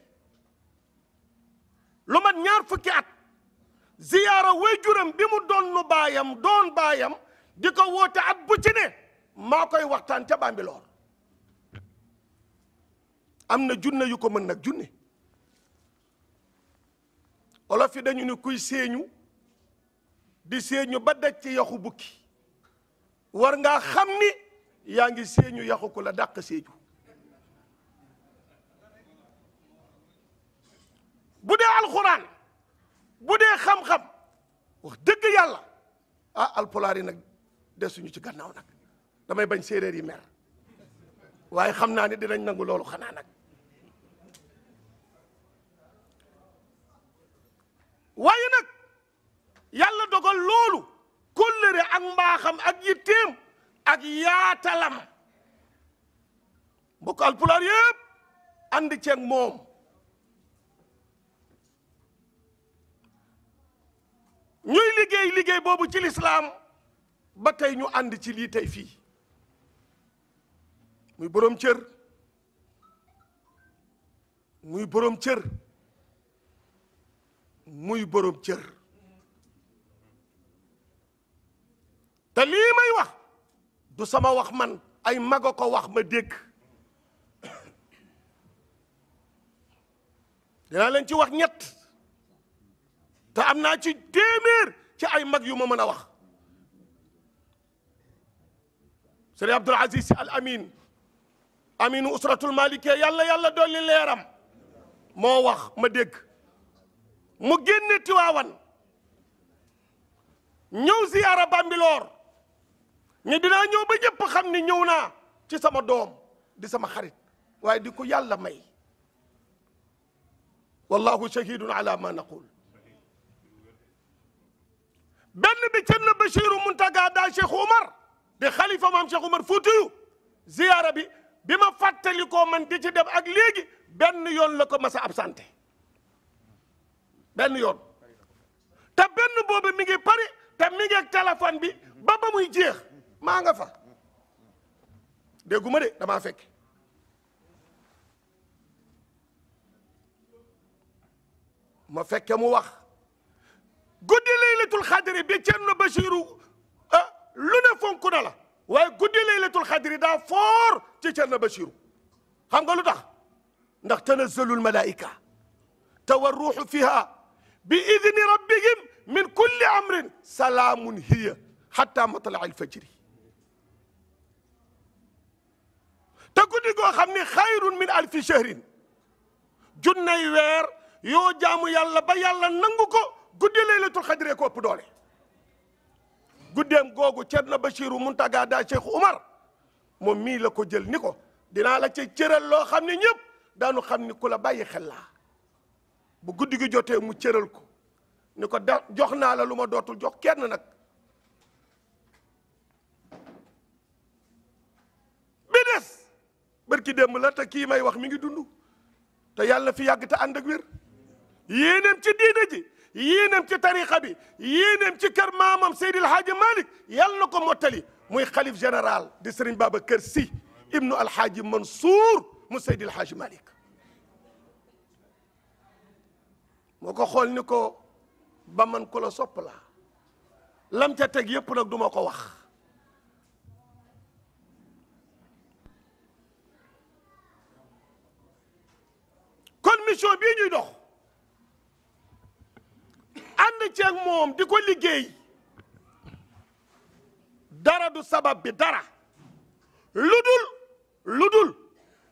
lu mat ñaar fukki at ziyaara waajuram bi mu doon baayam di ko woote at bu ci ne maa koy waxtaan ca Bambilor am na junne yu ko mën nag junne olof yi dañu ni kuy séeñu di séeñu ba daj ci yaxu bukki war ngaa xam ni yaa ngi séeñu yaxu ku la dàq séeju bu dee alxuraan bu dee xam-xam wax dëgg yàlla alpulaar yi nag desuñu ci gannaaw nag damay bañ séeréer yi mer waaye xam naa ne dinañ nangu loolu xanaa nag waaye nag yàlla dogal loolu kóllëre ak mbaaxam ak yitteem ak yaatalam mbokk alpulaar yëpp ànd ceeg moom ñuy liggéey boobu ci lislaam ba tey ñu ànd ci lii tey fii muy boroom cër muy boroom cër muy boroom cër te lii may wax du sama wax man ay maga ko wax ma dégg dinaa leen ci wax ñett te am naa ci téeméer ci ay mag yu ma mën a wax Sëriñ Abdul Aziz Sy Al Amin aminu usratul malike yàlla dolli leeram moo wax ma dégg mu génne Tiwaawan ñëw ziyaara Bambilor ni dinaa ñëw ba ñëpp xam ni ñëw naa ci sama doom di sama xarit waaye di ko yàlla may wallahu shahidun ala ma naqul benn bi Cerno Bachiru Muntaga daa Cheikh Oumar di xalifa maam Cheikh Oumar Foutiyou ziyaara bi ma fàttali ko man di ci dem ak léegi benn yoon la ko mas a absenté benn yoon te benn boobu mi ngi Paris te mi ngi ak téléphone bi ba muy jeex maa nga fa dégguma de damaa fekk ma fekke mu wax guddi laylatul xadri bi Cerno Bachiru lu ne fonk na la waaye guddi laylatul xadri daa foor ci Cerno Bachiru xam nga lu tax ndax tanazzalul malaika te wa ruuxu fiha bi idni rabbihim min kulli amrin salaamun hiya xatta matla al fajri te guddi goo xam ni xayrun min alfi shahrin junnay weer yoo jaamu yàlla ba yàlla nangu ko guddi laylatul xadri ko ëpp doole guddeem googu Cerno Bachiru Muntaga daa Cheikh Oumar moom mii la ko jël ni ko dinaa la ci cëral loo xam ne ñëpp daanu xam ni ku la bàyyi xel laa bu guddi gi jotee mu cëral ko ni ko da jox naa la lu ma dootul jox kenn nag bi des barki démb la te kii may wax mi ngi dund te yàlla fi yàgg te ànd ak wér yéeneem ci diine ji yéeneem ci tariqa bi yéeneem ci kër maamam Seydil Hadji Malick yàlla na ko mottali muy xalif général di Serigne Babacar Sy ibnu Alhaaji Mansour mu Seydil Hadji Malick moo ko xool ni ko ba man ko la sopp la lam ca teg yépp nag du ma ko wax kon mission bii ñuy dox ànd ceeg moom di ko liggéey dara du sabab bi dara lu dul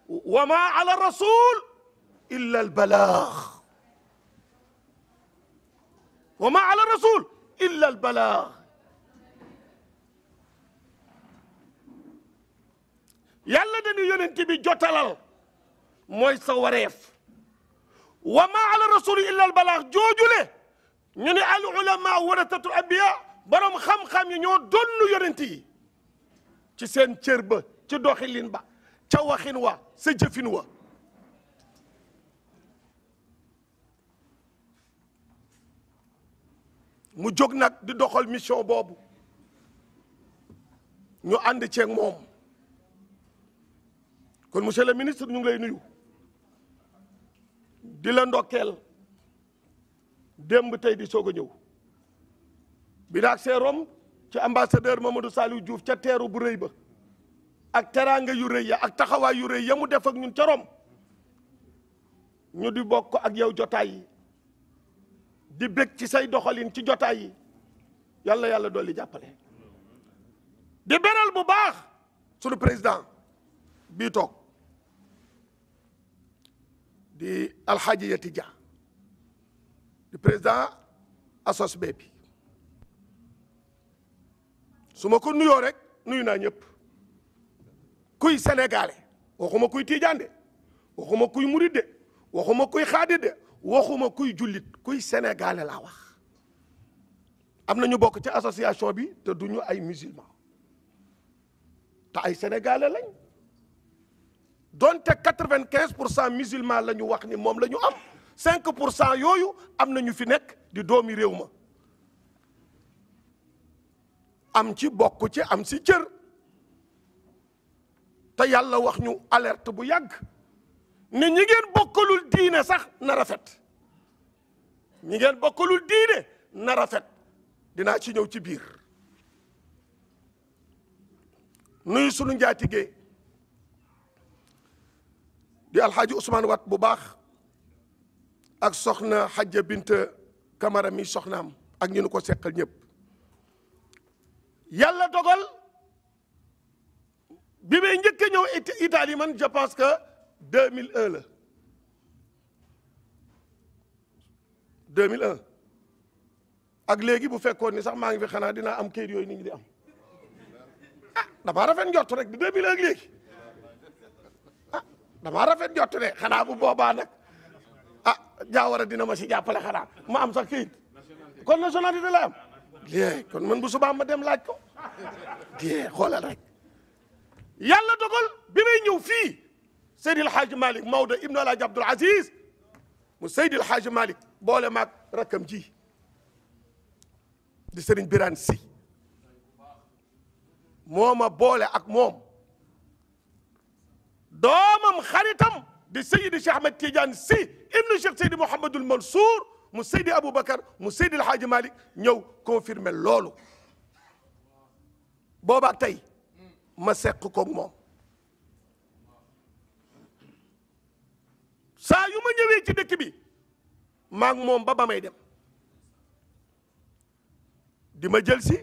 wa ma ala rasul illa al balaax wa ma ala rasul illa al balaax yàlla dañu yonent bi jotalal mooy sa wareef wa ma ala rasul illa al balaax joojule ñu ne al ulama waratatul anbiya borom xam-xam yi ñoo donnu yonent yi ci seen cër ba ci doxilin ba ca waxin wa sa jëfin wa mu jóg nag di doxal mission boobu ñu ànd ceeg moom kon monsieur le ministre ñu ngi lay nuyu di la ndokkeel démb tey di soog a ñëw bi naag seerom ci ambassadeur Mamadou Saliou Diouf ca teeru bu rëy ba ak teraanga yu rëy ya ak taxawaay yu rëy ya mu def ak ñun ca Rom ñu di bokk ak yow jotaay yi di bég ci say doxalin ci jotaay yi yàlla dolli jàppale di beral bu baax sunu président bii toog di Alxaaji Yati Dia di président asos bi su ma ko nuyoo rek nuyu naa ñëpp kuy sénégalais waxuma kuy tiijaan de waxuma kuy murid de waxuma kuy xaadir de waxuma kuy jullit kuy sénégalais laa wax am na ñu bokk ci association bi te duñu ay musulman te ay sénégalais lañ donte 95% musulman la ñu wax ni moom la ñu am 5% yooyu am na ñu fi nekk di doomi réew ma am ci bokk ci am si cër te yàlla wax ñu alerte bu yàgg ne ñi ngeen bokkalul diine sax na rafet ñi ngeen bokkalul diine na rafet dinaa ci ñëw ci biir nuyu sunu njaatige di alxaaji Ousmane Wat bu baax ak soxna Xajja Binta Camara mi soxnaam ak ñu nu ko seqal ñëpp yàlla dogal bi may njëkk a ñëw Italie man je pense que 2001 la 2001 ak léegi bu fekkoon ni sax maa ngi fi xanaa dinaa am kayit yooyu nit ñi di am ah damaa rafet njott rek di 2001 ak léegi ah damaa rafet njott de xanaa bu boobaa nag ah Jaawara dina ma si jàppale xanaa ma am sax kayit kon nationalité la am kon man bu subaa ma dem laaj ko xoolal rek yàlla dogal bi may ñëw fii Seydi El Hadji Malick Maodo ibnu Alaaji Abdoul Aziz mu Seydi El Hadji Malick boole maag rakkam ji di Serigne Birane Sy moo ma boole ak moom doomam xaritam di Seydi Cheikh Ahmed Tidiane Sy ibnu Cheikh Seydi Mouhamadul Mansour mu Seydi Aboubacar mu Seydi El Hadji Malick ñëw confirmer loolu booba tey ma seq koog moom saa yu ma ñëwee ci dëkk bi maag moom ba may dem di ma jël si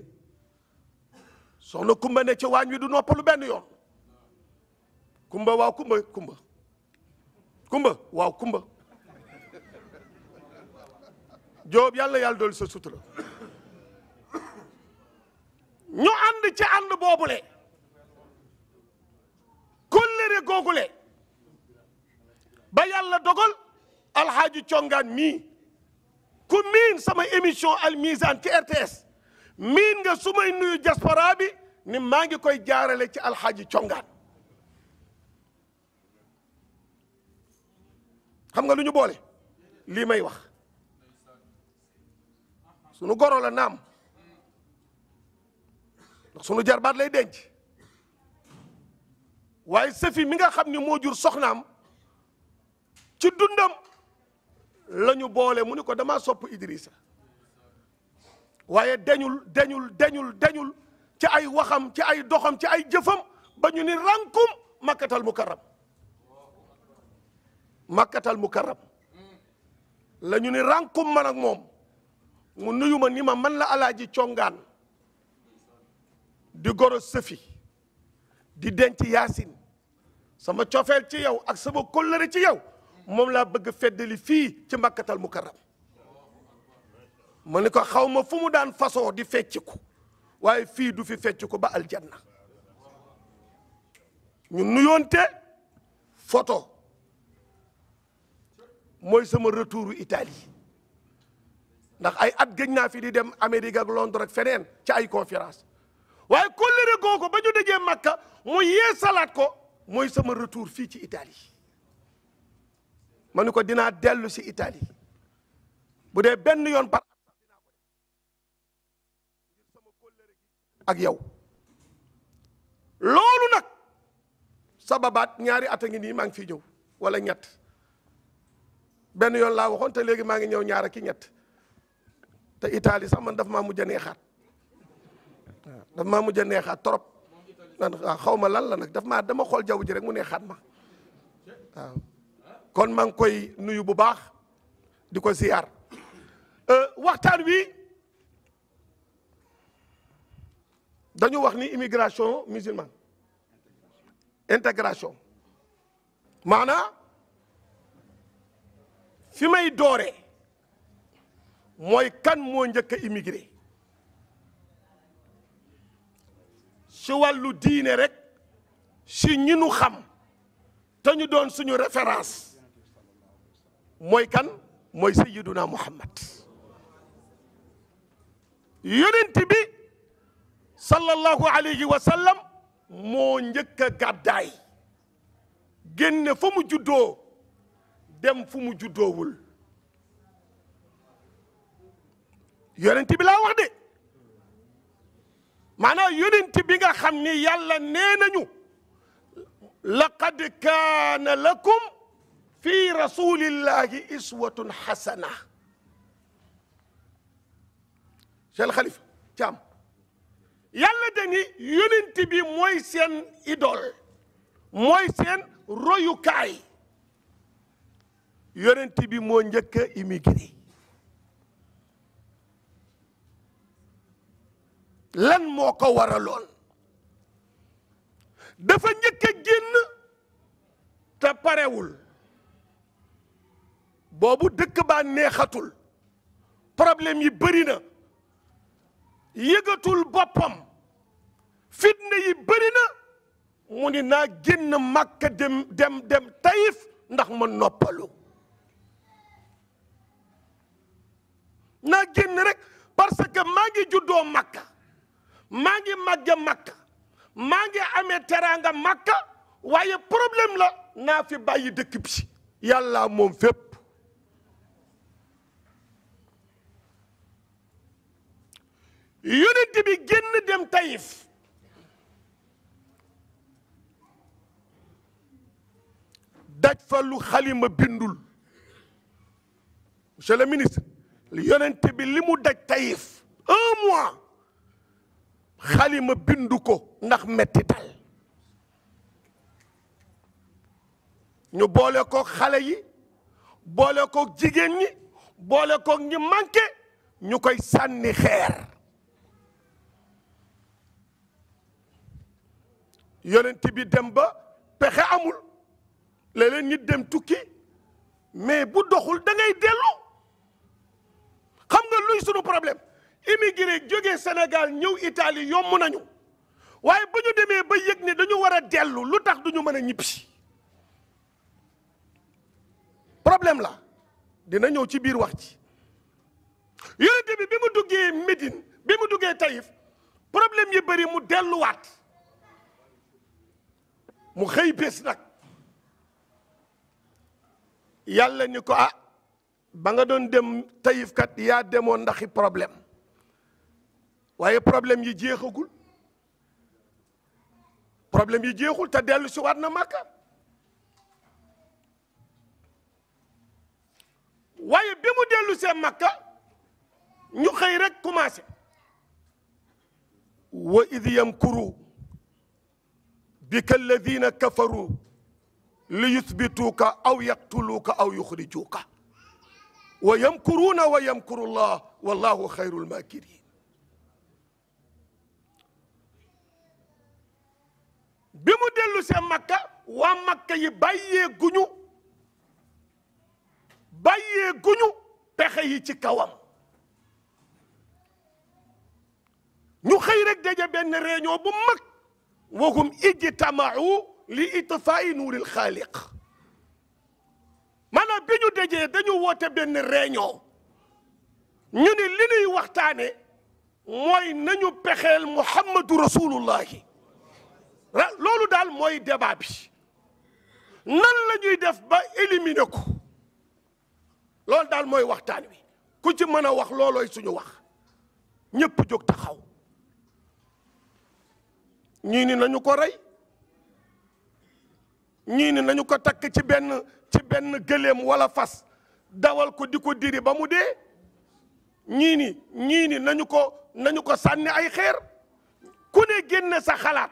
soxna Kumba ne ci waañ wi du noppalu benn yoon Kumba waaw Kumba Joob yàlla dool sa sutura ñu ànd ci ànd boobule kóllëre googule ba yàlla dogal alxaaji congaan mii ku miin sama émission Al Mizan ci RTS miin nga su may nuyu diaspora bi ni maa ngi koy jaarale ci alxaaji congaan xam nga lu ñu boole lii may wax sunu goro la naam ndax sunu jarbaat lay denc waaye Safi mi nga xam ni moo jur soxnaam ci dundam la ñu boole mu ni ko dama sopp Idrissa waaye dañul ci ay waxam ci ay doxam ci ay jëfam ba ñu ni rankum makkatal mukarram la ñu ni rankum man ak moom mu nuyu ma ni ma man la alaaji congaan di goro Safi di denc Yaasin sama cofeel ci yow ak sama kóllëre ci yow moom laa bëgg feddali fii ci makkatal mukarram ma ni ko xaw ma fu mu daan façon di fecciku waaye fii du fi fecciku ba aljanna ñu nuyoonte photo mooy sama retouru Italie ndax ay at gëj naa fi di dem Amérique ak Londres ak feneen ci ay conférence waaye kóllëre googu ba ñu dajee Makka mu yee salaat ko mooy sama retour fii ci Italie ma ni ko dinaa dellu si Italie bu dee benn yoon par ak yow loolu nag sababaat ñaari at a ngi nii maa ngi fi ñëw wala ñett benn yoon laa waxoon te léegi maa ngi ñëw ñaar ak ñett te Italie sax man daf maa mujj a neexaat daf maa mujj a neexaat trop waaw xaw ma lan la nag dama xool jaww ji rek mu neexaat ma waaw kon maa ngi koy nuyu bu baax di ko ziyaar waxtaan wi dañu wax ni immigration musulmane intégration maanaam fi may dooree mooy kan moo njëkk a immigré ci wàllu diine rek si ñi nu xam te ñu doon suñu référence mooy kan mooy sayyiduna Muhammad yonent bi sallallahu alayhi wa sallam moo njëkk a gàddaay génne fa mu juddoo dem fu mu juddoowul yonent bi laa wax de maanaam yonent bi nga xam ni yàlla nee nañu laqad kaana lakum fi rasulillahi iswatun hasana Cheikh Khalifa Thiam yàlla dañi yonent bi mooy seen idole mooy seen royukaay yonent bi moo njëkk a immigré lan moo ko waraloon dafa njëkk a génn te parewul boobu dëkk baa neexatul problème yi bëri na yëgatul boppam fitna yi bëri na mu ni naa génn Makka dem Taïf ndax ma noppalu maa ngi juddoo Makka maa ngi màgge Makka maa ngi amee teraanga Makka waaye problème la naa fi bàyyi dëkk bi yàlla moom fépp yonent bi génn dem Taïf daj fa lu xalima bindul monsieur le ministre yonent bi li mu daj Taïf 1 mois xalima bindu ko ndax mettital ñu boole ko xale yi boole ko jigéen ñi boole ko ñi manqué ñu koy sànni xeer yonent bi dem ba pexe amul léeg-léeg nit dem tukki mais bu doxul da ngay dellu xam nga luy sunu problème immigré jógee Sénégal ñëw Italie yomb nañu waaye bu ñu demee ba yëg ne dañu war a dellu lu tax duñu mën a ñibbisi problème la dina ñëw ci biir wax ci yonent bi mu duggee Médine bi mu duggee Taïf problème yi bëri mu delluwaat mu xëy bés nag yàlla ni ko ah ba nga doon dem Taïf kat yaa demoon ndaxi problème waaye problème yi jeexagul problème yi jeexul te dellu si waat na Makka waaye bi mu dellu see Makka ñu xëy rek commencé wa id yamkuru bika alladina kafaru li yuthbituuka aw yaqtuluuka aw yuxrijuuka wa yamkuruuna wa yamkuru llah wallahu xayrul maakirin bi mu dellu see Makka waa Makka yi bàyyee guñu pexe yi ci kawam ñu xëy rek daje benn réunion bu mag wahum ijtamau li itfaa'i nuuril xaaliq maanaam bi ñu dajee dañu woote benn réunion ñu ni li ñuy waxtaane mooy nañu pexeel Muhammadu Rasulullahi loolu daal mooy débat bi nan la ñuy def ba éliminer ko loolu daal mooy waxtaan wi ku ci mën a wax loolooy suñu wax ñépp jóg taxaw ñii ni nañu ko rey ñii ni nañu ko takk ci benn gëléem wala fas dawal ko di ko diri ba mu dee ñii ni nañu ko sànni ay xeer ku ne génne sa xalaat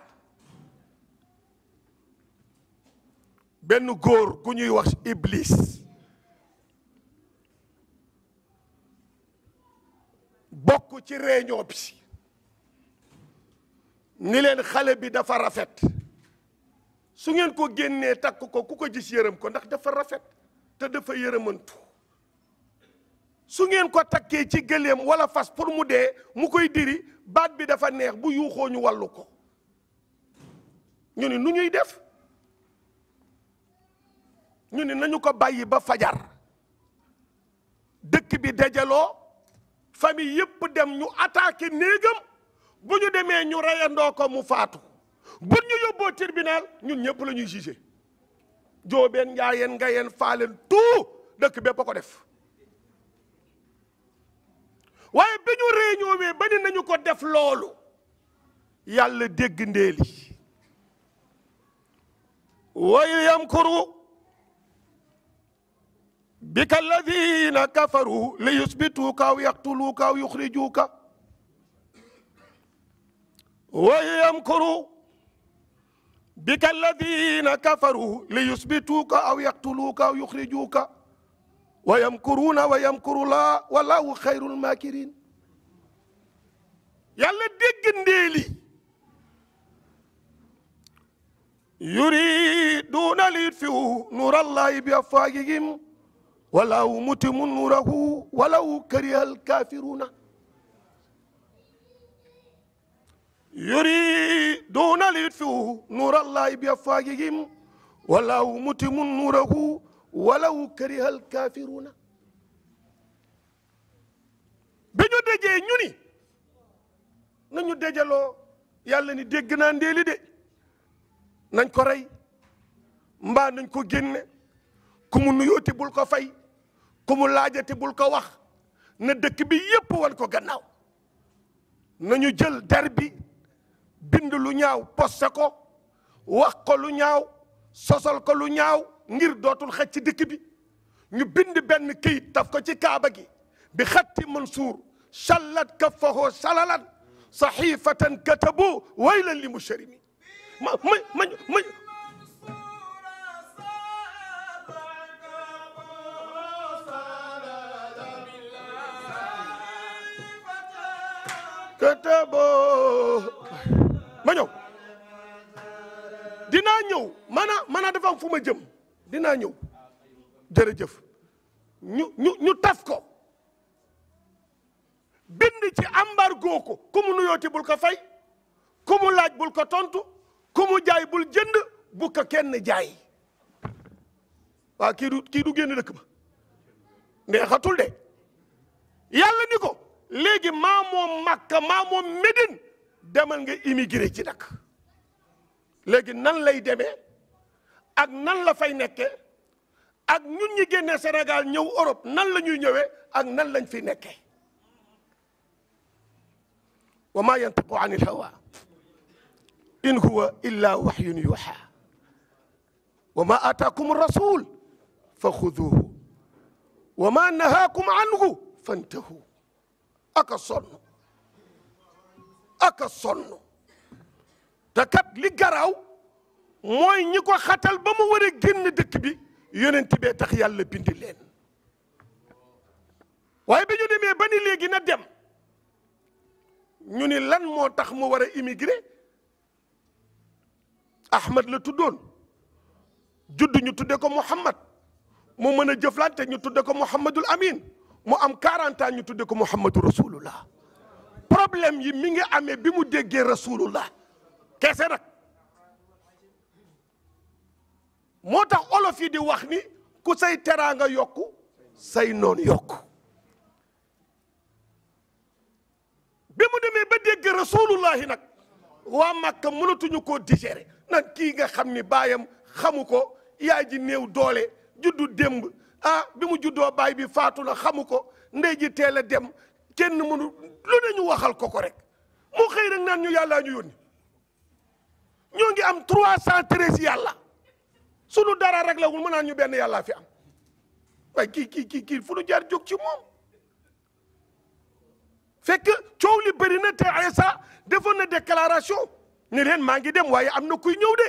benn góor gu ñuy wax Iblis bokk ci réunion bi ni leen xale bi dafa rafet su ngeen ko génnee takk ko ku ko gis yërëm ko ndax dafa rafet te dafa yërëmantu su ngeen ko takkee ci gëléem wala fas pour mu dee mu koy diri baat bi dafa neex bu yuuxoo ñu wàllu ko ñu ni nu ñuy def ñu ni nañu ko bàyyi ba fajar dëkk bi dajaloo famille yépp dem ñu attaqué néegam bu ñu demee ñu reyandoo ko mu faatu bu ñu yóbboo tribunal ñun ñëpp la ñuy jugé joobeen njaayeen ngayeen faaleen tout dëkk bépp a ko def waaye bi ñu réunion ba ni nañu ko def loolu yàlla dégg ndéeli wa yamkuru bika alladina kafaru li yusbituuka aw yaqtuluuka aw yuxrijuuka wa yamkuru bika alladina kafaru li yusbituuka aw yaqtuluuka aw yuxrijuuka wa yamkuruuna wa yamkuru llah wallahu xayrul maakirin yàlla dégg ndéeli yuriduuna li yutfiu nuurallahi bi afwaahihim wallahu mutimmu nuurahu walaw karihal kaafiruuna yuriduuna li yutfiu nuurallahi bi afwaahihim wallahu mutimmu nuurahu walaw karihal kaafiruuna bi ñu dajee ñu ni ñu dajaloo yàlla ni dégg naa ndéeli de nañ ko rey mbaa nañ ko génne ku mu nuyooti bul ko fay ku mu laajati bul ko wax na dëkk bi yépp wan ko gannaaw nañu jël der bi bind lu ñaaw poste ko wax ko lu ñaaw sosal ko lu ñaaw ngir dootul xëcc ci dëkk bi ñu bind benn këyit taf ko ci kaaba gi bi xatti Mansuur shallat kaffahu salalan saxifatan katabu waylan li musharimi ma ñëw dinaa ñëw maanaam dafa am fu ma jëm dinaa ñëw jërëjëf ñu taf ko bind ci embargo ko ku mu nuyooti bul ko fay ku mu laaj bul ko tontu ku mu jaay bul jënd bu ko kenn jaay waa kii du génn dëkk ba neexatul de yàlla ni ko léegi maa moom Makka maa moom Médine demal nga immigré ci nag léegi nan lay demee ak nan la fay nekkee ak ñun ñi génnee Sénégal ñëw Europe nan la ñuy ñëwee ak nan lañ fi nekkee wa ma yantiqu an il hawa in huwa illa wahyun yuha wa ma ataakum rasul fa xuduhu wa ma nahaakum anhu fantahu aka sonn te kat li garaaw mooy ñi ko xatal ba mu war a génn dëkk bi yonent bee tax yàlla bindi leen waaye bi ñu demee ba ni léegi na dem ñu ni lan moo tax mu war a immigré Ahmad la tuddoon judd ñu tudde ko Muhammad mu mën a jëflante ñu tudde ko Muhammadul Amin mu am 40 ans ñu tudde ko Muhammadu Rasulullah problème yi mi ngi amee bi mu déggee Rasulullah kese nag moo tax olof yi di wax ni ku say teraanga yokku say noon yokku bi mu demee ba dégg Rasulullahi nag waa Makka mënatuñu koo digérer nag kii nga xam ni baayam xamu ko yaay ji néew doole juddu démb bi mu juddoo baay bi faatu na xamu ko ndey ji teel a dem kenn mënu lu ne ñu waxal ko rek mu xëy rek naan ñu yàllaa ñu yónni ñoo ngi am 313 yàlla sunu dara rek la wul mën naan ñu benn yàllaa fi am waaye kii fu nu jaar jóg ci moom fekk coow li bëri na te Isa defoon na déclaration ni leen maa ngi dem waaye am na kuy ñëw de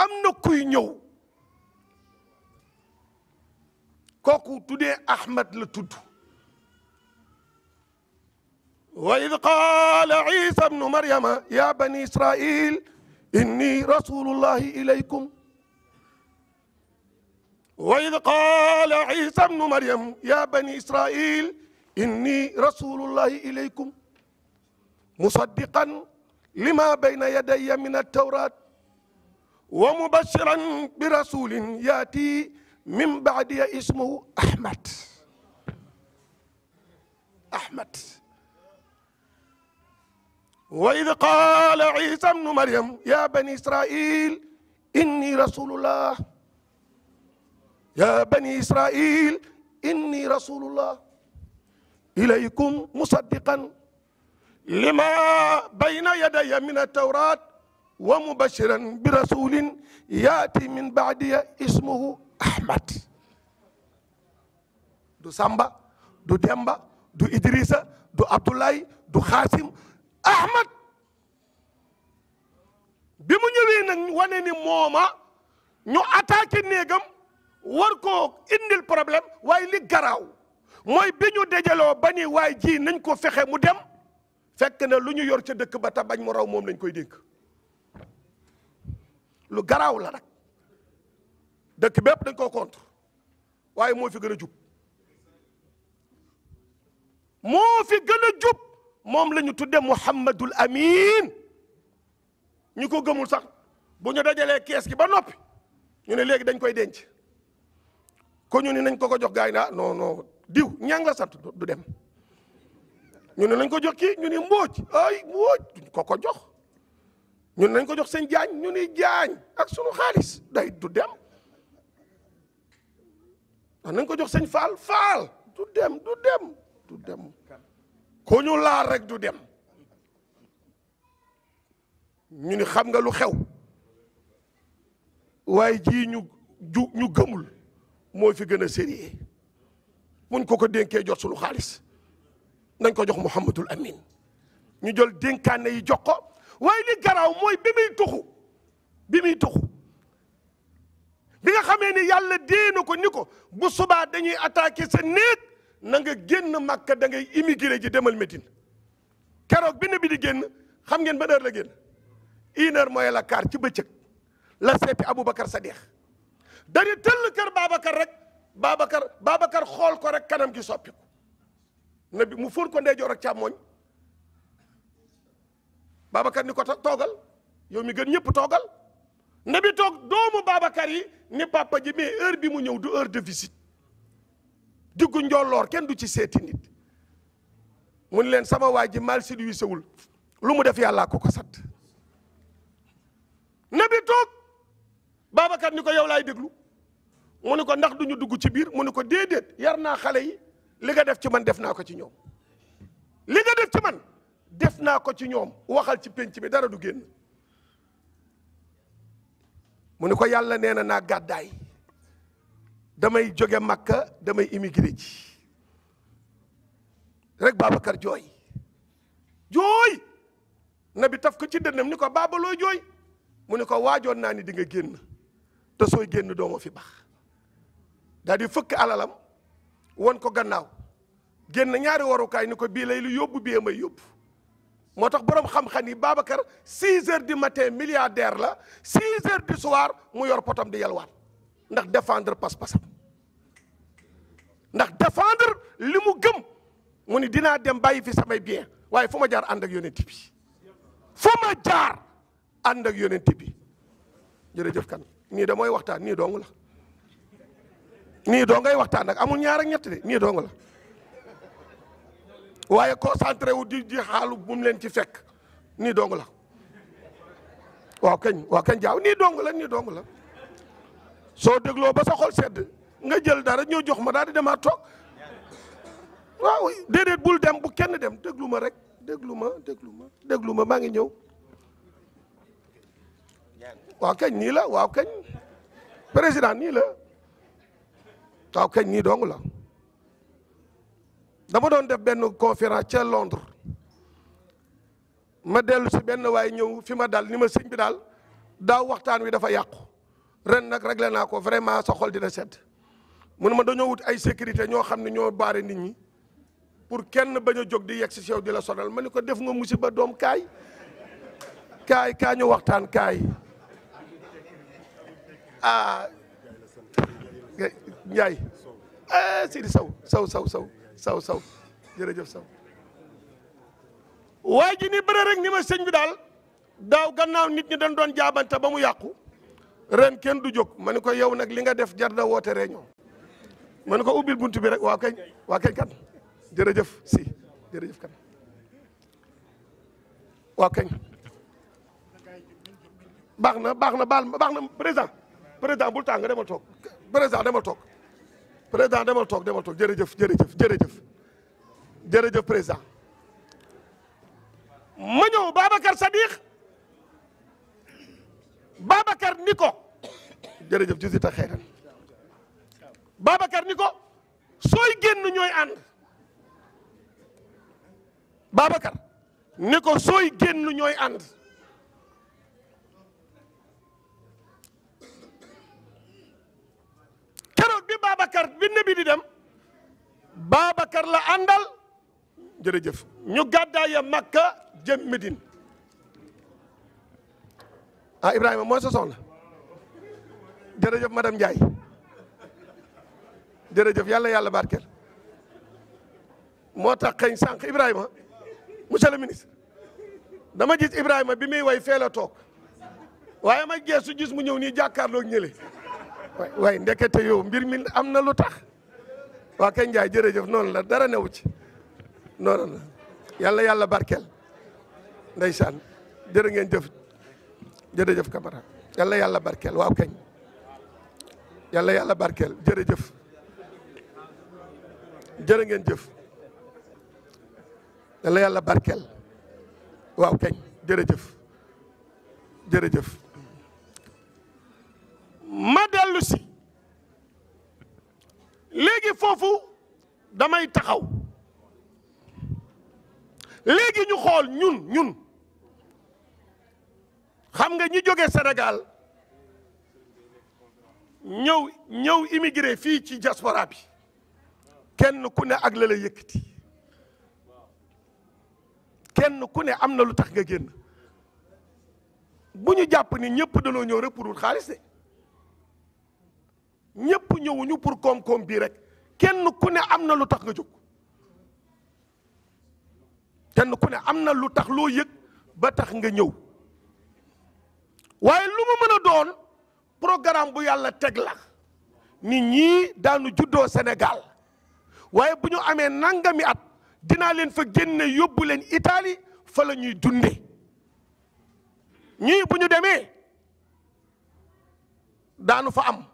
am na kuy ñëw kooku tuddee Ahmad la tudd wa id qaala Isa ibnu Maryama ya bani Israil inni rasulullahi ilaykum wa id qaala Isa ibnu Maryam ya bani Israil inni rasulullahi ilaykum musaddiqan lima bayna yadayya min at-tawrat wa mubashiran bi rasulin yaati min ba'diya ismuhu Ahmad wa id qaala Isa ibnu Maryam ya bani Israil inni rasulullah ya bani Israil inni rasulullah ilaykum musaddiqan lima bayna yadayya min at-tawrat wa mubashiran bi rasulin yaati min ba'diya ismuhu Ahmad du Samba du Demba du Idrissa du Abdoulaye du Xaasim Ahmad bi mu ñëwee nag wane ni mooma ñu attaqué néegam war koo indil problème waaye li garaaw mooy bi ñu dajaloo ba ni waay ji nañ ko fexe mu dem fekk na lu ñu yor ca dëkk ba ta bañ mu raw moom lañ koy dénk lu garaaw la nag dëkk bépp dañ koo contre waaye moo fi gën a jub moo fi gën a jub moom la ñu tudde Muhammadul Amin ñu ko gëmul sax bu ñu dajalee kees gi ba noppi ñu ne léegi dañ koy denc ko ñu ni nañ ko jox gaay na non diw ñang la sant du dem ñu ne nañ ko jox kii ñu ne Mbóoj ay Mbóoj duñ ko jox ñu ne nañ ko jox seen Jaañ ñu ne Jaañ ak sunu xaalis day du dem nañ ko jox seen Faal Faal du dem ko ñu laal rek du dem ñu ni xam nga lu xew waaye ji ñu gëmul moo fi gën a sérieux buñ ko dénkee jot sunu xaalis nañ ko jox Mouhamadul Amin ñu jël dénkaane yi jox ko waaye li garaaw mooy bi muy tuxu bi nga xamee ni yàlla dee na ko ni ko bu subaa dañuy attaqué sa néeg na nga génn Makka da ngay immigré ji demal Médine keroog bi ne bi di génn xam ngeen ban heure la génn 1h mooy la quart ci bëccëg la seeti Aboubacar Sadiq dañu tëll kër Babacar rek Babacar xool ko rek kanam gi soppiku na bi mu fóon ko ndeyjoor ak càmmooñ Babacar ni ko toogal yow mi gën ñëpp toogal na bi toog doomu Babacar yi ni papa ji mais heure bi mu ñëw du heure de visite diggu njolloor kenn du ci seeti nit mu ni leen sama waa ji mal civilisé wul lu mu def yàllaa ko sat na bi toog Babacar ni ko yow laay déglu mu ni ko ndax duñu dugg ci biir mu ni ko déedéet yar naa xale yi li nga def ci man def naa ko ci ñoom li nga def ci man def naa ko ci ñoom waxal ci penc bi dara du génn mu ni ko yàlla nee na naa gàddaay damay jóge Makka damay immigré ji rek Babacar jooy na bi taf ko ci dënnam ni ko baaba looy jooy mu ni ko waajoon naa ni di nga génn te sooy génn dooma fi bax daal di fëkk alalam won ko gannaaw génn ñaari warukaay ni ko bii lay lu yóbbu bii may yóbbu moo tax borom xam-xam yi Babacar 6h du matin milliardaire la 6h du soir mu yor potam di yalwaan ndax défendre pas-pasam ndax défendre li mu gëm mu ni dinaa dem bàyyi fi samay bien waaye fu ma jaar ànd ak yonent bi fu ma jaar ànd ak yonent bi jërëjëf kan nii da mooy waxtaan nii dong la nii doo ngay waxtaan nag amul ñaar ak ñett de nii dong la waaye concentré wu di xaalu bu mu leen ci fekk nii dong la waaw kañ jaaw nii dong la soo dégloo ba sa xol sedd nga jël dara ñoo jox ma daal di demaat toog waaw déedéet bul dem bu kenn dem déglu ma rek déglu ma maa ngi ñëw waaw kañ nii la waaw kañ président nii la waaw kañ nii dong la dama doon def benn conférence ca Londres ma dellu si benn waaye ñëw fi ma dal ni ma sëñ bi daal daaw waxtaan wi dafa yàqu ren nag réglé naa ko vraiment sa xol dina sedd mu ne ma dañoo wut ay sécurité ñoo xam ne ñoo baare nit ñi pour kenn bañ a jóg di yegg si yow di la sonal ma ni ko def nga musiba doom kaay ñu waxtaan kaay Njaay Sidi saw jërëjëf saw waaye ji ni bëre rek ni ma sëñ bi daal daaw gannaaw nit ñi dañ doon jaabante ba mu yàqu ren kenn du jóg ma ni ko yow nag li nga def jar na woote réunion ma ni ko ubbil buntu bi rek waa kañ kan jërëjëf jërëjëf kan waa kañ baax na baax na président bul tàng demal toog président demal toog jërëjëf président ma ñëw Babacar Sadiq Babacar ni ko jërëjëf jusita xeeran Babacar ni ko sooy génn ñooy ànd Babacar ni ko sooy génn ñooy ànd keroog bi Babacar bi nabi di dem Babacar la àndal jërëjëf ñu gàddaaya Makka jëm Médine Ibrahima mooy sa soxna jërëjëf madame Ndiaye jërëjëf yàlla barkeel moo tax xëy sànq Ibrahima monsieur le ministre dama gis Ibrahima bi muy way fee la toog waaye ma geesu gis mu ñëw nii jàkkaarloog ñële waay ndekete yow mbir mi am na lu tax waa kañ Ndiaye jërëjëf noonu la dara newu ci noonu la yàlla yàlla barkeel ndeysaan jërë ngeen jëf jërëjëf Camara yàlla yàlla barkeel waaw kañ yàlla yàlla barkeel jërëjëf jërë ngeen jëf yàlla yàlla barkeel waaw kañ jërëjëf jërëjëf ma dellu si léegi foofu damay taxaw léegi ñu xool ñun xam nga ñi jóge Sénégal ñëw immigré fii ci diaspora bi kenn ku ne ak la la yëkkati kenn ku ne am na lu tax nga génn bu ñu jàpp ni ñëpp dañoo ñëw rek pour wut xaalis de ñëpp ñëwuñu pour koom-koom bii rek kenn ku ne am na lu tax nga jóg kenn ku ne am na lu tax loo yëg ba tax nga ñëw waaye lu mu mën a doon programme bu yàlla teg la nit ñii daanu juddoo Sénégal waaye bu ñu amee nangami at dinaa leen fa génne yóbbu leen Italie fa la ñuy dunde ñii bu ñu demee daanu fa am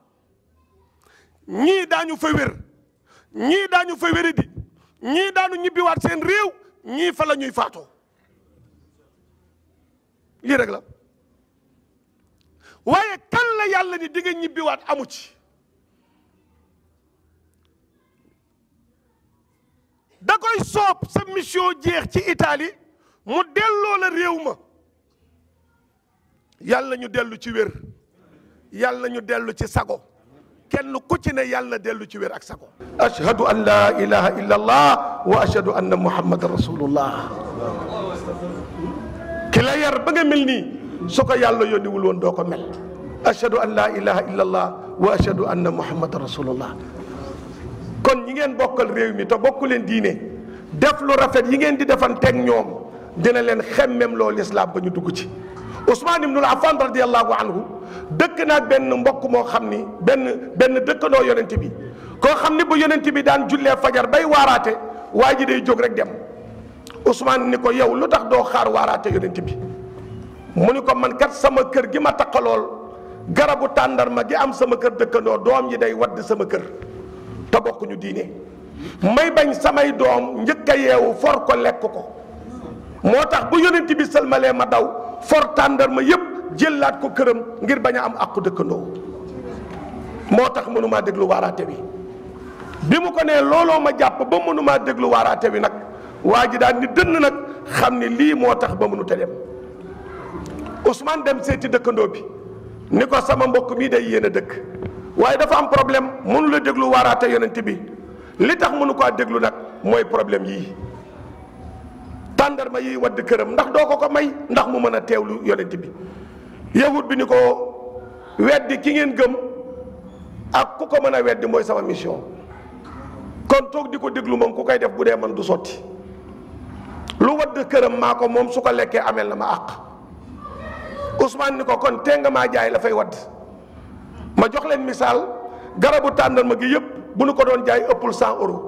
ñii daañu fa wér ñii daañu fa wéradi ñii daanu ñibbiwaat seen réew ñii fa la ñuy faatoo lii rek la waaye kan la yàlla ni di nga ñibbiwaat amu ci da koy soob sa mission jeex ci Italie mu delloo la réew ma yàlla ñu dellu ci wér yàlla ñu dellu ci sago kenn ku ci ne yàlla dellu ci wér ak sago ashhadu an la ilaha illa allah wa ashhadu anna muhammadan rasulullah ki la yar ba nga mel nii su ko yàlla yónniwul woon doo ko mel ashhadu an la ilaha illa allah wa ashhadu anna muhammadan rasulullah kon ñi ngeen bokkal réew mi te bokku leen diine def lu rafet yi ngeen di defanteeg ñoom dina leen xemmem loo lislaam ba ñu dugg ci Ousmane ibnul Affan radiyallahu anhu dëkk naag benn mbokk moo xam ni benn dëkkandoo yonent bi koo xam ni bu yonent bi daan jullee fajar bay waaraate waa ji day jóg rek dem Ousmane ni ko yow lu tax doo xaar waaraate yonent bi mu ni ko man kat sama kër gi ma taqalool garabu tàndarma gi am sama kër dëkkandoo doom yi day wadd sama kër te bokkuñu diine may bañ samay doom njëkk a yeewu for ko lekk ko moo tax bu yonent bi sëlmalee ma daw for tàndarma yépp jëllaat ko këram ngir bañ a am àqu dëkkandoo moo tax mënumaa déglu waaraate bi bi mu ko nee looloo ma jàpp ba mënumaa déglu waaraate bi nag waa ji daal ni dënn nag xam ni lii moo tax ba mënu te dem Ousmane dem seeti dëkkandoo bi ni ko sama mbokk mii day yéen a dëkk waaye dafa am problème mënu la déglu waaraate yonent bi li tax mënu ko déglu nag mooy problème yii tàndarma yi wadd këram ndax doo ko may ndax mu mën a teewlu yonent bi yahud bi ni ko weddi ki ngeen gëm ak ku ko mën a weddi mooy sama mission kon toog di ko déglu moom ku koy def bu dee man du sotti lu wadd këram maa ko moom su ko lekkee amel na ma àq Ousmane ni ko kon tee nga maa jaay la fay wadd ma jox leen misaal garabu tàndarma gi yëpp bu nu ko doon jaay ëppul 100 euros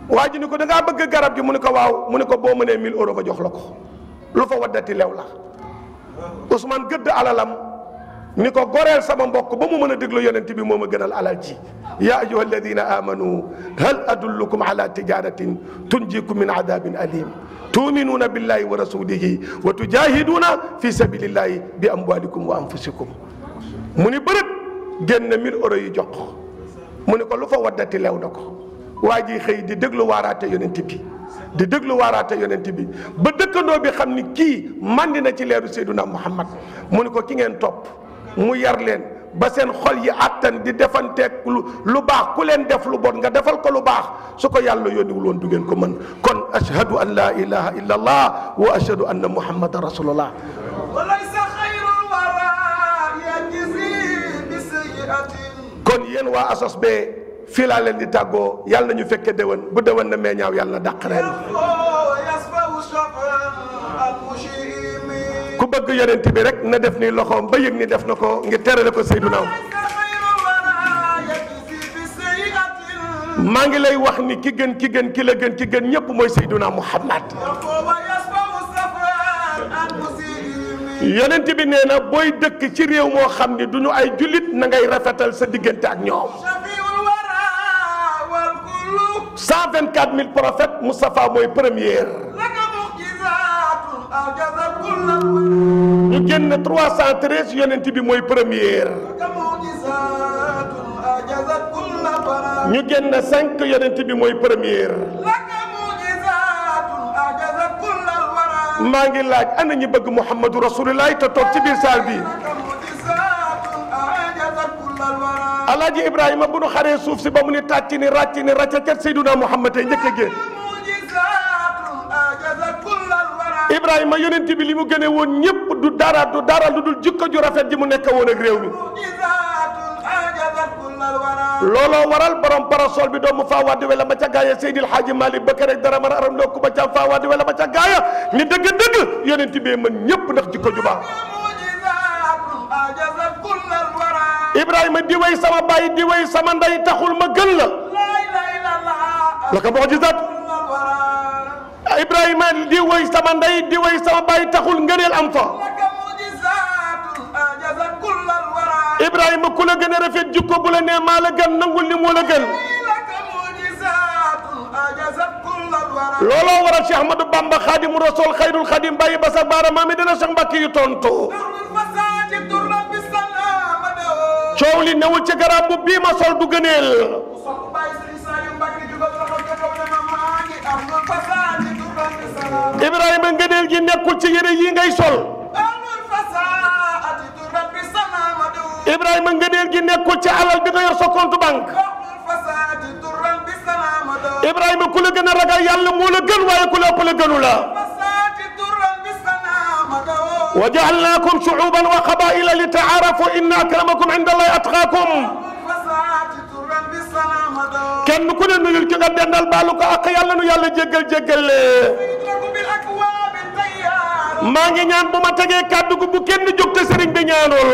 waa ji ni ko da ngaa bëgg garab gi mu ni ko waaw mu ni ko boo mënee 1000 euros ma jox la ko lu fa waddati lew la Ousmane gëdd alalam ni ko goreel sama mbokk ba mu mën a déglu yonent bi moo ma gënal alal ji ya ayuha alladina amanu hal adullukum ala tijaratin tunjikum min adabin alim tuminuuna billahi wa rasulihi wa tujahiduna fi sabilillahi bi amwalikum wa anfusikum mu ni bërëb génn 1000 euros yi jox mu ni ko lu fa waddati lew na ko waa ji xëy di déglu waaraate yonent bi di déglu waaraate yonent bi ba dëkkandoo bi xam ni kii mandi na ci leeru Seyduna Muhammad mu ni ko ki ngeen topp mu yar leen ba seen xol yi àttan di defanteeg lu baax ku leen def lu bon nga defal ko lu baax su ko yàlla yónniwul woon du ngeen ko mën kon ashhadu an la ilaha illa allah wa ashhadu anna muhammadan rasulullah kon yéen waa asos bee fii laa leen di tàggoo yàlla na ñu fekke déwén bu déwén na meeñaaw yàlla na dàq ren ku bëgg yonent bi rek na def ni loxoom ba yëg ni def na ko ngir terale ko Seydunaa maa ngi lay wax ni ki gën ki la gën ki gën ñëpp mooy Seydina Muhammad yonent bi nee na booy dëkk ci réew moo xam ni du ñu ay jullit na ngay rafetal sa diggante ak ñoom 124 000 prophètes Moustapha mooy première ñu génn 313 yonent bi mooy première ñu génn 5 yonent bi mooy première maa ngi laaj ana ñi bëgg Muhammadu Rasulullah te toog ci biir saal bi Alaaji Ibrahima bu nu xaree suuf si ba mu ni tàcc ni ràcc ni ràccacat Seyduna Muhammad ay njëkk a génn Ibrahima yonent bi li mu gëne woon ñëpp du dara lu dul jikko ju rafet ji mu nekk woon ak réew mi looloo waral borom parasol bi doomu faa waddi wala ma ca gaaya Seydil Hadji Malick Bakar rek dara mën a aram ndokku ba ca faa waddi wala ma ca gaaya ni dëgg yonent bi mën ñëpp ndax jikko ju baax Ibrahima di way sama baay di way sama ndey taxul ma gën la la ko mu'jizat Ibrahima di way sama ndey di way sama baay taxul ngëneel am fa Ibrahima ku la gën a rafet jikko bu la nee maa la gën nangul ni moo la gën looloo waral Cheikh Ahmadou Bamba Xaadimu Rasuul xayrul xadim bàyyi ba sa baara maami dana Cheikh Mbàkke yu tontu coow li newul ci garab bu bii ma sol du gëneel Ibrahima ngëneel gi nekkul ci yére yi ngay sol Ibrahima ngëneel gi nekkul ci alal bi nga yor sa compte banque Ibrahima ku la gën a ragal yàlla moo la gën waaye ku la ëpp la gënu la wa ja'alnaakum shu'uban wa qabaa'ila li ta'aarafu inna akramakum inda Allahi atqaakum kenn ku ne nuyul ki nga dendal baalu ko ak yàlla nu yàlla jéggal maa ngi ñaan bu ma tegee kàddu gu bu kenn jóg te sëriñ bi ñaanul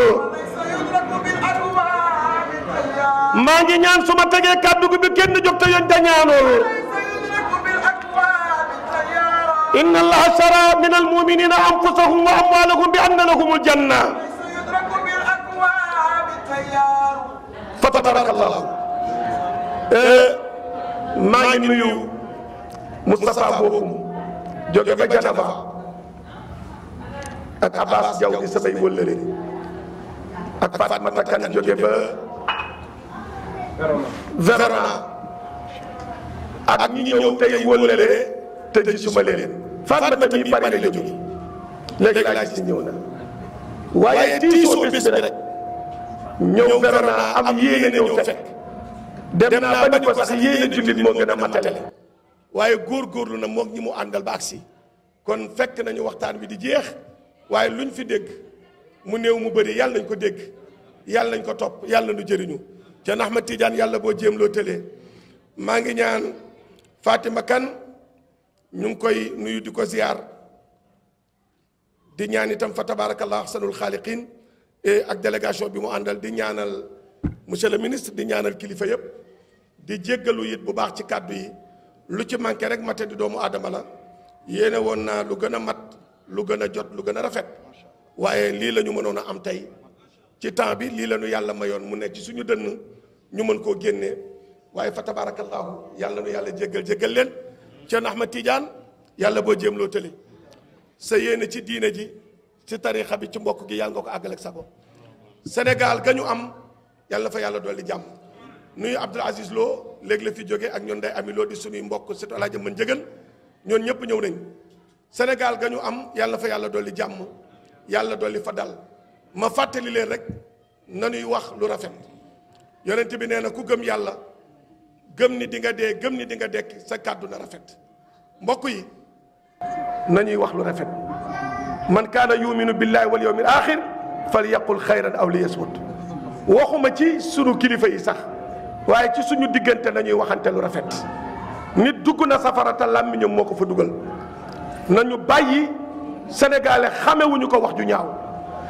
maa ngi ñaan su ma tegee kàddu gu bu kenn jóg te yoñ te ñaanul inna allaha shara min almuminina anfusahum wa amwalahum bi anna lahumul janna fa tabarakallahu maa ngi nuyu Moustapha boobu jóge ba Janaba ak Abbas Diaw di samay wëllëre ak Fatmata Kan jóge ba Verona ak ñi ñëw tey wëllëre te gisuma leen Fatmata mi bari la jóge léegi laa gis ñëw na waaye tiisoo bés bi rek ñëw Verona am yéene ñëw fekk dem naa ba ni ko sax yéene jullit moo gën a matale waaye góorgóorlu na moog ñi mu àndal ba agsi kon fekk nañu waxtaan bi di jeex waaye luñ fi dégg mu néew mu bëri yàlla nañ ko dégg yàlla nañ ko topp yàlla nu jëriñu ca Ahmad Tidiane yàlla boo jéem loo tëlee maa ngi ñaan Fatima Kan ñu ngi koy nuyu di ko ziar di ñaan itam fa tabarakallah ahsanul xaaliqin ak délégation bi mu àndal di ñaanal monsieur le ministre di ñaanal kilifa yëpp di jéggalu it bu baax ci kàddu yi lu ci manqué rek mate di doomu aadama la yéene woon naa lu gën a mat lu gën a jot lu gën a rafet waaye lii la ñu mënoon a am tey ci temps bi lii la ñu yàlla mayoon mu nekk ci suñu dënn ñu mën koo génnee waaye fa tabarakallahu yàlla nu yàlla jéggal leen Cheikh Ahmad Tidiane yàlla boo jéem loo tëli sa yéene ci diine ji ci tarixa bi ci mbokk gi yàlla nga ko àggale ak sago Sénégal ga ñu am yàlla fa yàlla dolli jàmm nuyu Abdoul Aziz Lo léegi la fi jóge ak ñoon day ami loo di suñuy mbokk surtout alaaja mën njëgan ñoon ñëpp ñëw nañ Sénégal ga ñu am yàlla fa yàlla dolli jàmm yàlla dolli fa dal ma fàttali leen rek nanuy wax lu rafet yonent bi nee na ku gëm yàlla gëm ni di nga dee gëm ni di nga dekk sa kàddu na rafet mbokk yi nañuy wax lu rafet man kaana yuminu billahi wal yawmil axir fal yaqul xayran aw li yasmut waxuma ci sunu kilifa yi sax waaye ci suñu diggante nañuy waxante lu rafet nit dugg na safara te làmmiñam moo ko fa dugal nañu bàyyi sénégalais xamewuñu ko wax ju ñaaw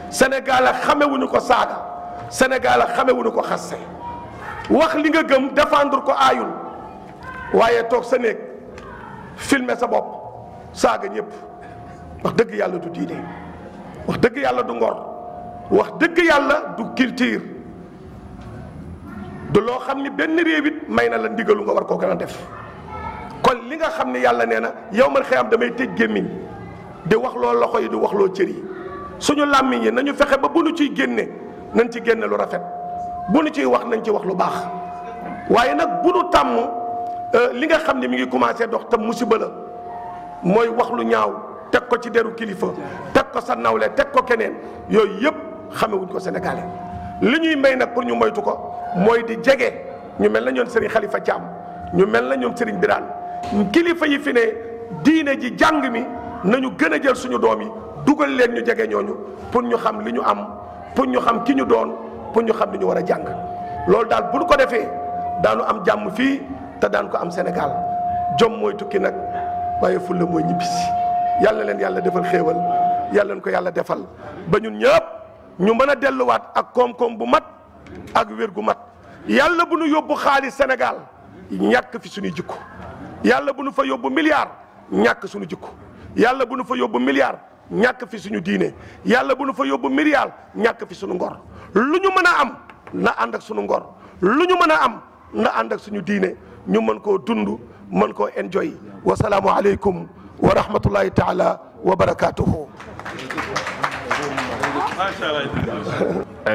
sénégalais xamewuñu ko saaga sénégalais xamewuñu ko xasse wax li nga gëm défendre ko aayul waaye toog sa néeg filmer sa bopp saaga ñëpp wax dëgg yàlla du diine wax dëgg yàlla du ngor wax dëgg yàlla du culture du loo xam ni benn réew it may na la ndigalu nga war koo gën a def kon li nga xam ne yàlla nee na yow man xëy am damay tëj gémmiñ di wax loo loxo yi di wax loo cër yi suñu làmmiñ yi nañu fexe ba bu nu ciy génne nañ ci génne lu rafet bu nu ciy wax nañ ci wax lu baax waaye nag bu nu tàmm li nga xam ne mi ngi commencé dox te musiba la mooy wax lu ñaaw teg ko ci deru kilifa teg ko sa nawle teg ko keneen yooyu yëpp xamewuñ ko sénégalais li ñuy may nag pour ñu moytu ko mooy di jege ñu mel na ñoom Serigne Khalifa Thiam ñu mel na ñoom Serigne Birane kilifa yi fi ne diine ji jàng mi nañu gën a jël suñu doom yi dugal leen ñu jege ñooñu pour ñu xam li ñu am pour ñu xam ki ñu doon pour ñu xam li ñu war a jàng loolu daal bu ñu ko defee daanu am jàmm fii te daan ko am Sénégal jom mooy tukki nag waaye fulla mooy ñibbisi yàlla leen yàlla defal xéewal yàlla leen ko yàlla defal ba ñun ñëpp ñu mën a delluwaat ak koom-koom bu mat ak wér gu mat yàlla bu nu yóbbu xaalis Sénégal ñàkk fi suñuy jikko yàlla bu nu fa yóbbu milliard ñàkk suñu jikko yàlla bu nu fa yóbbu milliard ñàkk fi suñu diine yàlla bu nu fa yóbbu milliard ñàkk fi suñu ngor lu ñu mën a am na ànd ak suñu ngor lu ñu mën a am na ànd ak suñu diine ñu mën koo dund mën koo enjoy wasalaamu aleykum wa rahmatullahi taala wa barakatuhu.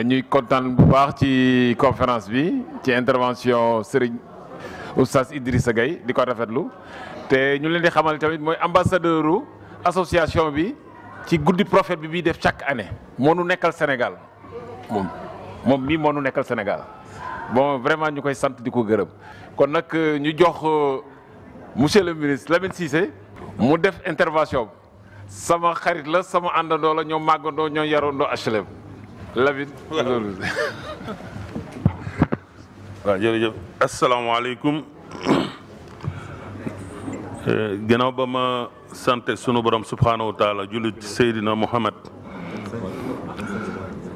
ñuy kontaan bu baax ci conférence bi ci intervention Serigne Oustaz Idrissa Gueye di ko rafetlu te ñu leen di xamal tamit mooy ambassadeur association bi ci guddi prophète bi def chaque année moo nu nekkal Sénégal moom mii moo nu nekkal Sénégal bon vraiment ñu koy sant di ko gërëm kon nag ñu jox monsieur le ministre Lamine Cissé mu def intervention sama xarit la sama àndandoo la ñoo màggandoo ñoo yarandoo HLM Lamine. waaw jërëjëf asalaamaaleykum gannaaw ba ma sant sunu borom subhanahu wa taala jullit Seydina Mohamed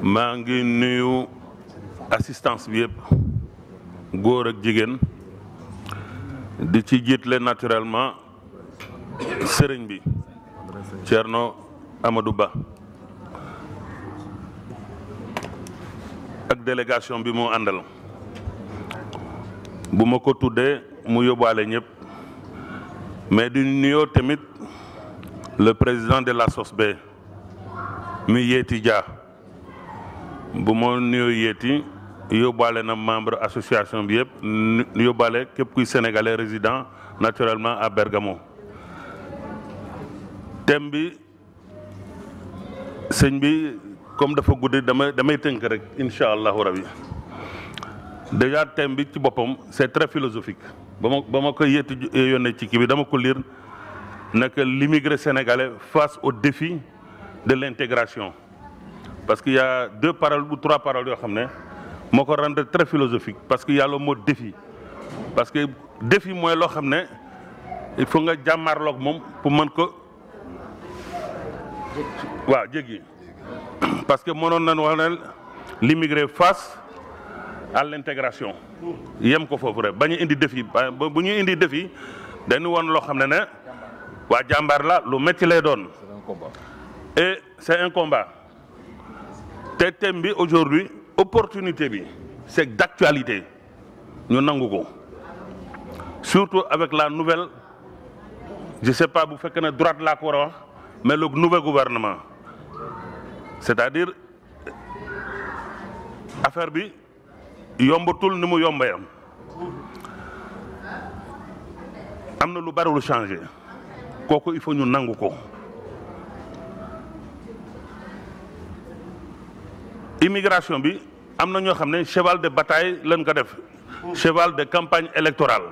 maa ngi nuyu assistance bi yëpp góor ak jigéen di ci jiitle naturellement sëriñ bi Thierno Amadou Ba ak délégation bi mu àndal bu ma ko tuddee mu yóbbaale ñëpp mais di nuyoo tamit le président de la SOSB mi Yéeti Dia bu ma nuyoo Yéeti yóbbaale na membre association bi yëpp yóbbaale képp kuy sénégalais résident naturellement à Bergamo thème bi sëñ bi comme dafa guddi damay tënk rek incha allahu rabi déjà thème bi ci boppam c'est très philosophique ba ma ko Yéeti yónnee ci kii bi dama ko lire naka l'immigré sénégalais face au défi de l'intégration parce qu'il y a 2 paroles ou 3 paroles yoo xam ne moo ko rendre très philosophique parce que y a le mot défi parce que défi mooy loo xam ne il faut nga jàmmarloog moom pour mën ko waaw jéggi parce que mënoon nañu wax ne l'immigré face à l'intégration yem ko foofu rek bañu indi défi bu ñu indi défi dañu woon loo xam ne waa jàmbaar la lu métti lay doon et c'est un combat te thème bi aujourd'hui opportunité bi c'est d'actualité ñu nangu ko surtout avec la nouvelle je sais pas bu fekkee ne droite laa ko war a wax mais le nouvel gouvernement c'est-à-dire affaire bi yombatul ni mu yombee am na lu bari lu changé kooku il faut ñu nangu ko immigration bi am na ñoo xam ne cheval de bataille lañ ko def cheval de campagne électorale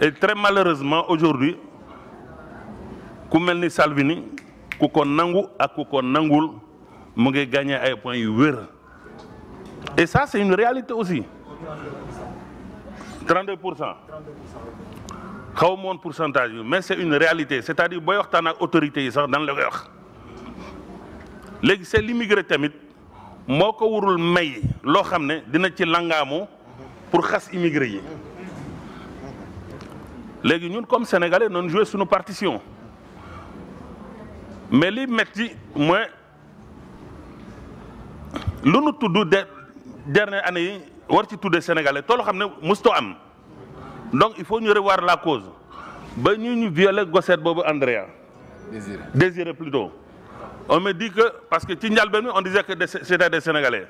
et très malheureusement aujourd'hui ku mel ni Salvini ku ko nangu ak ku ko nangul mu ngi gagné ay points yu wér et ça c'est une réalité aussi 32% xaw ma woon pourcentage bi mais c'est une réalité c'est-à-dire booy waxtaan ak autorités yi sax dan la koy wax léegi c'est l'immigré tamit moo ko warul may loo xam ne dina ci langaamu pour xas immigré yi léegi ñun comme sénégalais noonu joué suñu partition mais li metti mooy lu nu tudd dernière année yi war ci tuddee sénégalais toolu xam ne musto am donc il faut ñu revoir la cause ba ñu violé gossette boobu Andrea Désiré plutôt on me dit que parce que ci njëlbéen bi on disait que c'était des sénégalais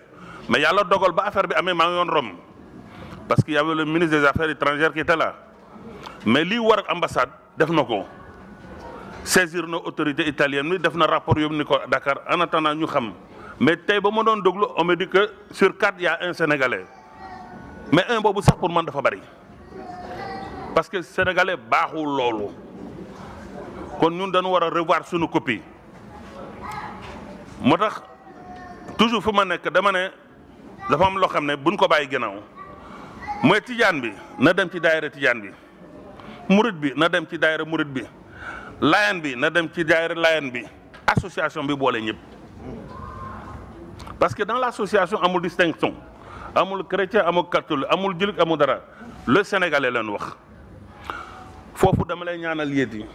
mais yàlla dogal ba affaire bi amee maa ngi yoon Rome parce que y avait le ministre des affaires étrangères qui était là mais lii war ak ambassade def na ko saisir na autorité italienne bi def na rapport yóbbu ni ko Dakar en attendant ñu xam mais tey ba ma doon déglu on me dit que sur 4 il y a un sénégalais mais un boobu sax pour man dafa bari parce que sénégalais baaxul loolu kon ñun dañu war a revoir suñu copie moo tax toujours fu ma nekk dama ne dafa am loo xam ne buñ ko bàyyi ginnaaw mooy tijaan bi na dem ci daayira tijaan bi murit bi na dem ci daayira murit bi layan bi na dem ci daayira layan bi association bi boole ñëpp parce que dans l'association amul distinction amul chrétien amul catholique amul jullit amul dara le sénégalais leen wax foofu dama lay ñaanal yéet yi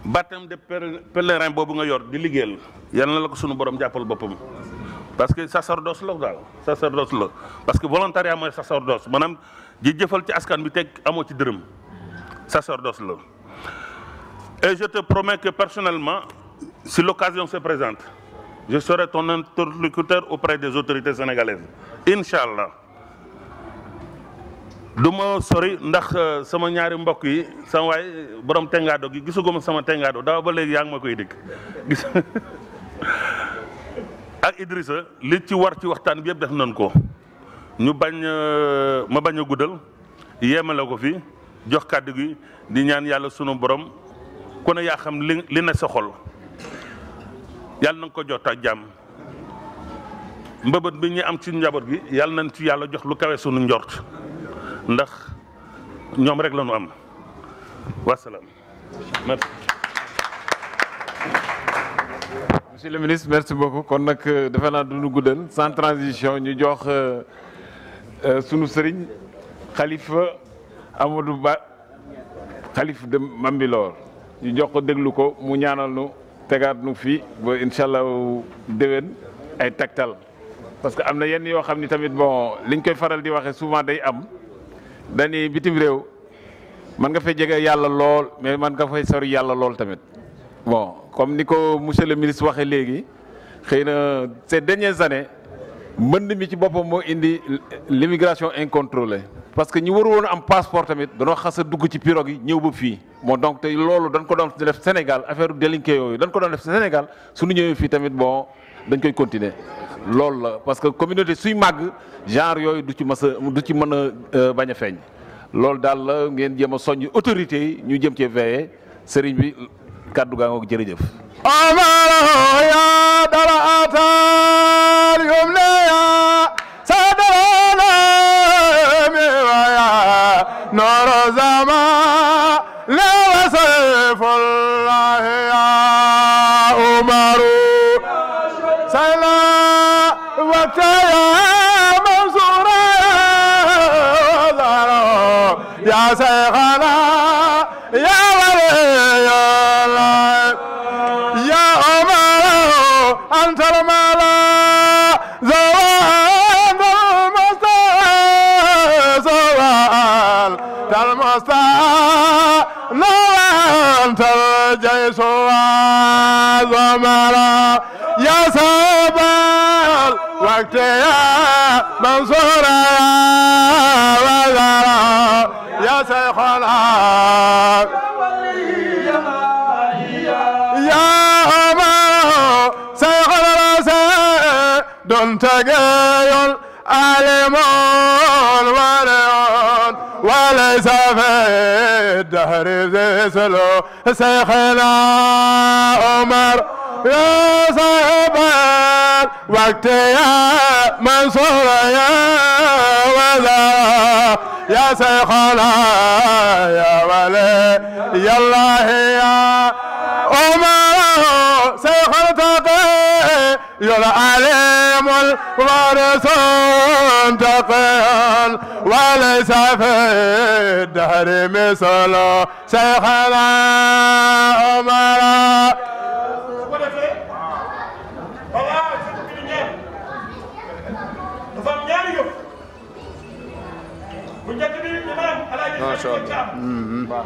baptême de pèlerin boobu nga yor di liggéeyal yal na la ko sunu borom jàppal boppam parce que sacerdoce la daal sacerdoce la parce que volontariat mooy sacerdoce maanaam di jëfal ci askan bi teg amoo ci dërëm sacerdoce la et je te promets que personnellement si l'occasion se présente je serai ton interlocuteur auprès des autorités sénégalaises Inch'Allah du ma sori ndax sama ñaari mbokk yi sama waay borom tengaado gi gisuguma sama tengaado daaw ba léegi yaa ngi ma koy dikk gis ak Idrissa li ci war ci waxtaan bi yëpp def nañ ko ñu ma bañ a guddal yéemale ko fi jox kàddu gi di ñaan yàlla sunu borom ku ne yaa xam li ne sa xol yàlla na nga ko jot ak jàmm mbëbët bi ñu am ci njaboot gi yàlla nañ ci yàlla jox lu kawe sunu njort ndax ñoom rek la ñu am wasalaam merci. Monsieur le ministre merci beaucoup kon nag defe naa du ñu guddal sans transition ñu jox sunu sëriñ xalifa Amadou Ba xalif de Mambilor ñu jox ko déglu ko mu ñaanal nu tegaat nu fii ba incha allah déwén ay tegtal parce que am na yenn yoo xam ni tamit bon liñ koy faral di waxee souvent day am. dañuy bitim réew man nga fay jege yàlla lool mais man nga fay sori yàlla lool tamit bon comme ni ko monsieur le ministre waxee léegi xëy na ces dernières années mbënd mi ci boppam moo indi l'immigration incontrôlée parce que ñu waru woon am passeport tamit danoo xas a dugg ci pirogue yi ñëw ba fii bon donc te loolu dañ ko doon def Sénégal affaire délinqué yooyu dañ ko doon def Sénégal suñu ñëwee fii tamit bon dañ koy continuer loolu la parce que communauté suy màgg genre yooyu du ci mën a bañ a feeñ loolu daal la ngeen jéem a soññ autorités yi ñu jëm cee veiller sëriñ bi kàddu gaa ngoog jërëjëf. amaro ya dara atal yum ne ya sadara me waya noro zama la wasifullah ya umaru sala وقتها منصورا يا شيخنا يا ولي الله يا عمر أنت الملا زوال المصطفى زوال المصطفى أنت الجيش وزمرا يا سبال وقت يا منصور يا وزرا يا شيخنا يا عمر شيخ الرسول دون تقيل علمون وليون وليس في الدهر ذي سلو شيخنا عمر يا صاحب وقت يا منصور يا وزا يا شيخنا يا ولي يا الله يا عمر شيخ التقي يا العليم الوارث تقيا وليس في الدهر مثل شيخنا عمر ما شاء الله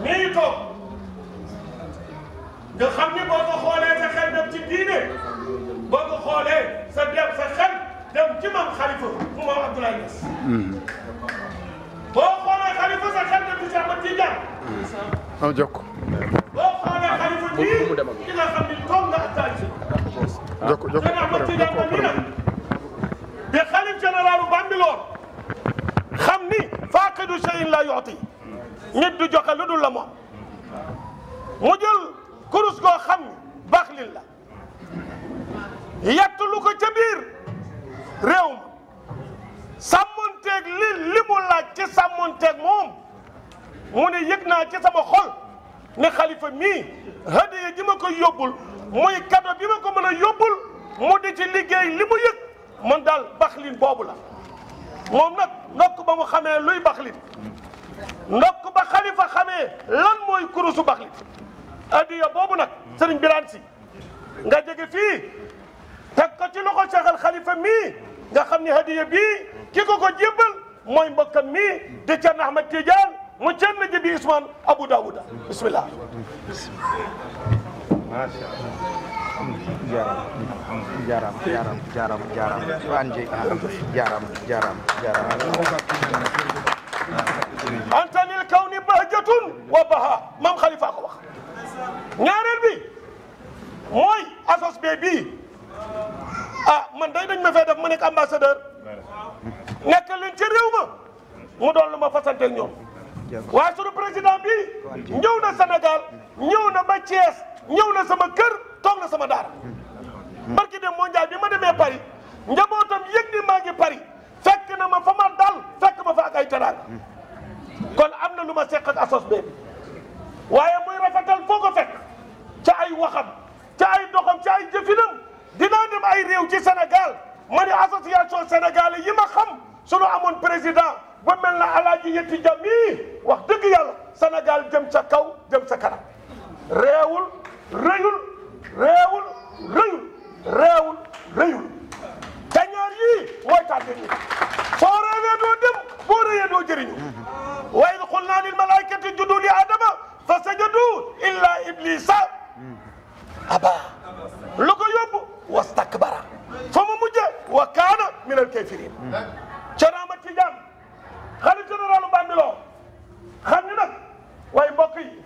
nii toog nga xam ni boo ko xoolee sa xel dem ci diine boo ko xoolee sa xel dem ci maam Khalifa mu maam Abdoulaye Niass boo xoolee Khalifa sa xel dem ci Cheikh Ahmed Tidiane am jokk boo xoolee Khalifa bii ki nga xam ni toog nga ak taal jokk Cheikh Ahmed Tidiane ba nii nag di xalif généralu Bambilor xam ni faaqidu shay'in la yu'ti nit du joxe lu dul la moom mu jël kurus goo xam ni baxlin la yett lu ko ca biir réew ma sàmmonteeg li mu laaj ci sàmmonteeg moom mu ne yëg naa ci sama xol ni xalifa mii hadiya ji ma koy yóbbul muy cadeau bi ma ko mën a yóbbul mu di ci liggéey li mu yëg man daal baxlin boobu la moom nag ndokk ba mu xamee luy baxlin ndokk ba xalifa xamee lan mooy kurusu baxlin hadiya boobu nag sëriñ Birane Sy nga jege fii teg ko ci loxo Cheikh al Khalifa mii nga xam ni hadiya bii ki ko jébbal mooy mbokkam mii di Thierno Ahmed Tidiane mu Thierno Jibi Ousmane Abou Daouda bismillah jaram wanje jaram antanil kawni bahjatun wa baha maam Khalifa ko wax ñaareel bi mooy asos be bii man day dañ ma fee def ma nekk ambassadeur nekk leen ci réew ma mu doon lu ma fasanteeg ñoom waaye sunu président bi ñëw na Sénégal ñëw na ba Thiès ñëw na sama kër toog na sama daara barki dem mondial bi ma demee Paris njabootam yëg ni maa ngi Paris fekk na ma fa ma dal fekk ma fa ak ay teraanga kon am na lu ma seq ak asos be bi waaye muy rafetal foo ko fekk ca ay waxam ca ay doxam ca ay jëfinam dinaa dem ay réew ci Sénégal ma ne association sénégalais yi ma xam sunu amoon président ba mel na Alaaji Yetti Jam yi wax dëgg yàlla Sénégal jëm ca kaw jëm sa kanam réewul rëyul réewul rëyul réewul rëyul te ñaar yii mooy tànn ñi soo réewee doo dem boo rëyee doo jëriñu wa id qulna lil malaikati judu li adama fa sajadu illa iblisa aba lu ko yóbbu wastakbara fa mu mujje wa kaana min al kafirin Thierno Ahmed Tidiane xalifa généralu Bambilor xam ni nag waaye mbokk yi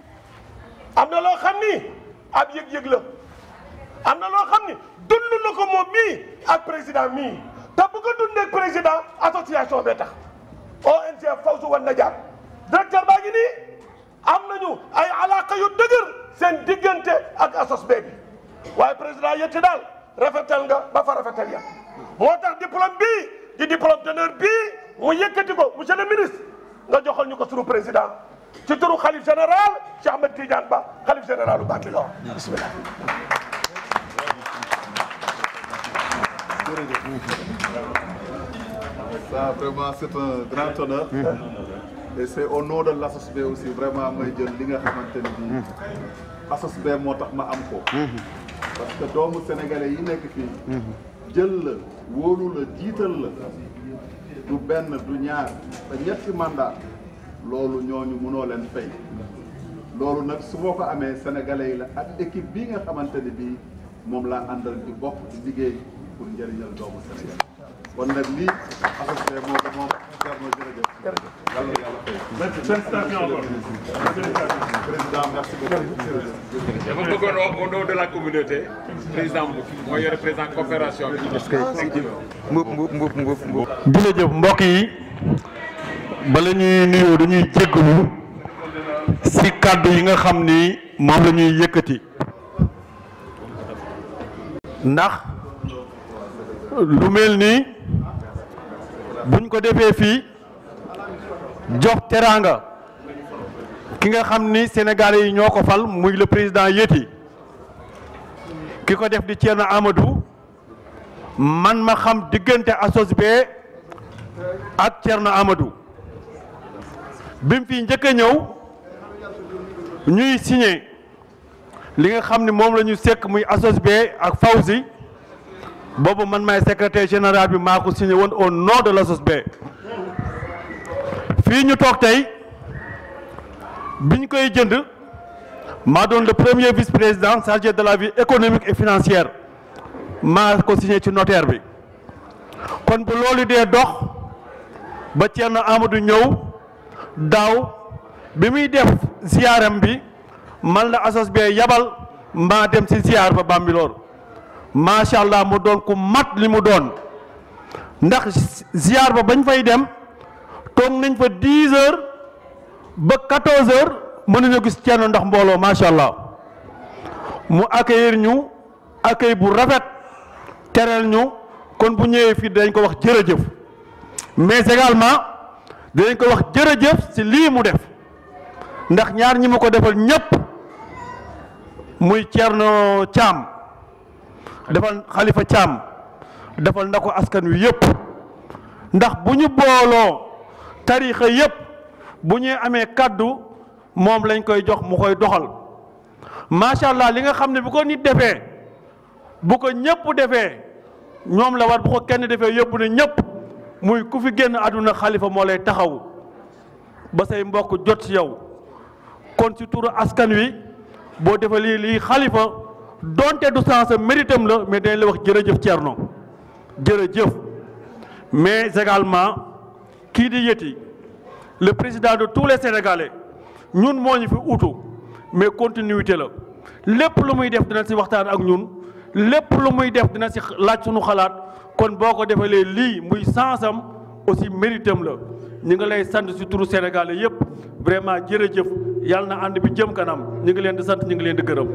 am na loo xam ni ab yëg-yëg la am na loo xam ni dund na ko moom mii ak président mii te bu ko dundee président association bee tax ONG Fawzu wan Najaat directeur baa ngi nii am nañu ay alaaka yu dëgër seen diggante ak asos bee bi waaye président Yetti daal rafetal nga ba fa rafetal ya moo tax diplôme bii di diplôme d'honneur bii mu yëkkati ko monsieur le ministre nga joxal ñu ko sunu président ci turu xalif général Cheikh Ahmed Tidiane Ba xalif général u Bambilor bismillah Ça, vraiment, c'est un grand honneur. Et c'est au nom de l'ASOSB aussi, vraiment, may jël li nga xamante ne bii ASOSB moo tax ma am ko. Parce que doomu sénégalais yi nekk fii. jël la wóolu la jiital la du benn du ñaar te ñetti mandat loolu ñooñu mënoo leen fay. loolu nag su ma ko amee sénégalais yi la ak équipe bii nga xamante ne bii moom laa àndal di bokk di liggéey pour njëriñal doomu Sénégal kon nag lii associé moo ko moom Thierno jërëjëf. yàlla yàlla fay. Félicitations encore. Président merci beaucoup. dama bëggoon wax au nom de la communauté président Mboup mooy yore président coopération bi. jërëjëf mbokk yi bala ñuy nuyoo dañuy jéggalu si kàddu yi nga xam ni moom la ñuy yëkkati ndax lu mel ni buñ ko defee fii jox teraanga ki nga xam ni sénégalais yi ñoo ko fal muy le président Yetti ki ko def di Thierno Amadou man ma xam diggante ASOSB ak Thierno Amadou bi mu fi njëkk a ñëw ñuy signé li nga xam ne moom la ñu sekk muy ASOSB ak Fawzi boobu man maay secrétaire général bi maa ko signé woon au nom de l'ASOSB fii ñu toog tey biñ koy jënd maa doon le premier vice-président chargé de la vie économique et financière maa ko signé ci notaire bi kon bu loolu dee dox ba Thierno Amadou ñëw daaw bi muy def ziyaaram bi man la ASOSB yabal maa dem ci ziyaar ba Bambilor macha allah mu doon ku mat li mu doon ndax ziyaar ba bañ fay dem toog nañ fa 10 heures ba 14 heures mënuñu gis Thierno ndax mbooloo macha allah mu accueillir ñu accueil bu rafet teral ñu kon bu ñëwee fii dañ ko wax jërëjëf mais également dinañ ko wax jërëjëf ci lii mu def ndax ñaar ñi ma ko defal ñëpp muy Thierno Thiam defal Khalifa Thiam defal na ko askan wi yëpp ndax bu ñu booloo tarixa yëpp bu ñuy amee kaddu moom lañ koy jox mu koy doxal macha allah li nga xam ne bu ko nit defee bu ko ñëpp defee ñoom la war bu ko kenn defee yóbbu ne ñëpp muy ku fi génn àdduna xalifa moo lay taxaw ba say mbokk jot ci yow kon ci turu askan wi boo defee lii xalifa donte du sens méritam la mais dañ la wax jërëjëf Thierno jërëjëf mais également kii di Yeti le président de tous les Sénégalais ñun moo ñu fi utu mais continuité la lépp lu muy def dina ci waxtaan ak ñun lépp lu muy def dina ci laaj suñu xalaat kon boo ko defalee lii muy sansam aussi méritam la ñu ngi lay sant ci turu Sénégalais yëpp vraiment jërëjëf yàlla na ànd bi jëm kanam ñu ngi leen di sant ñu ngi leen di gërëm.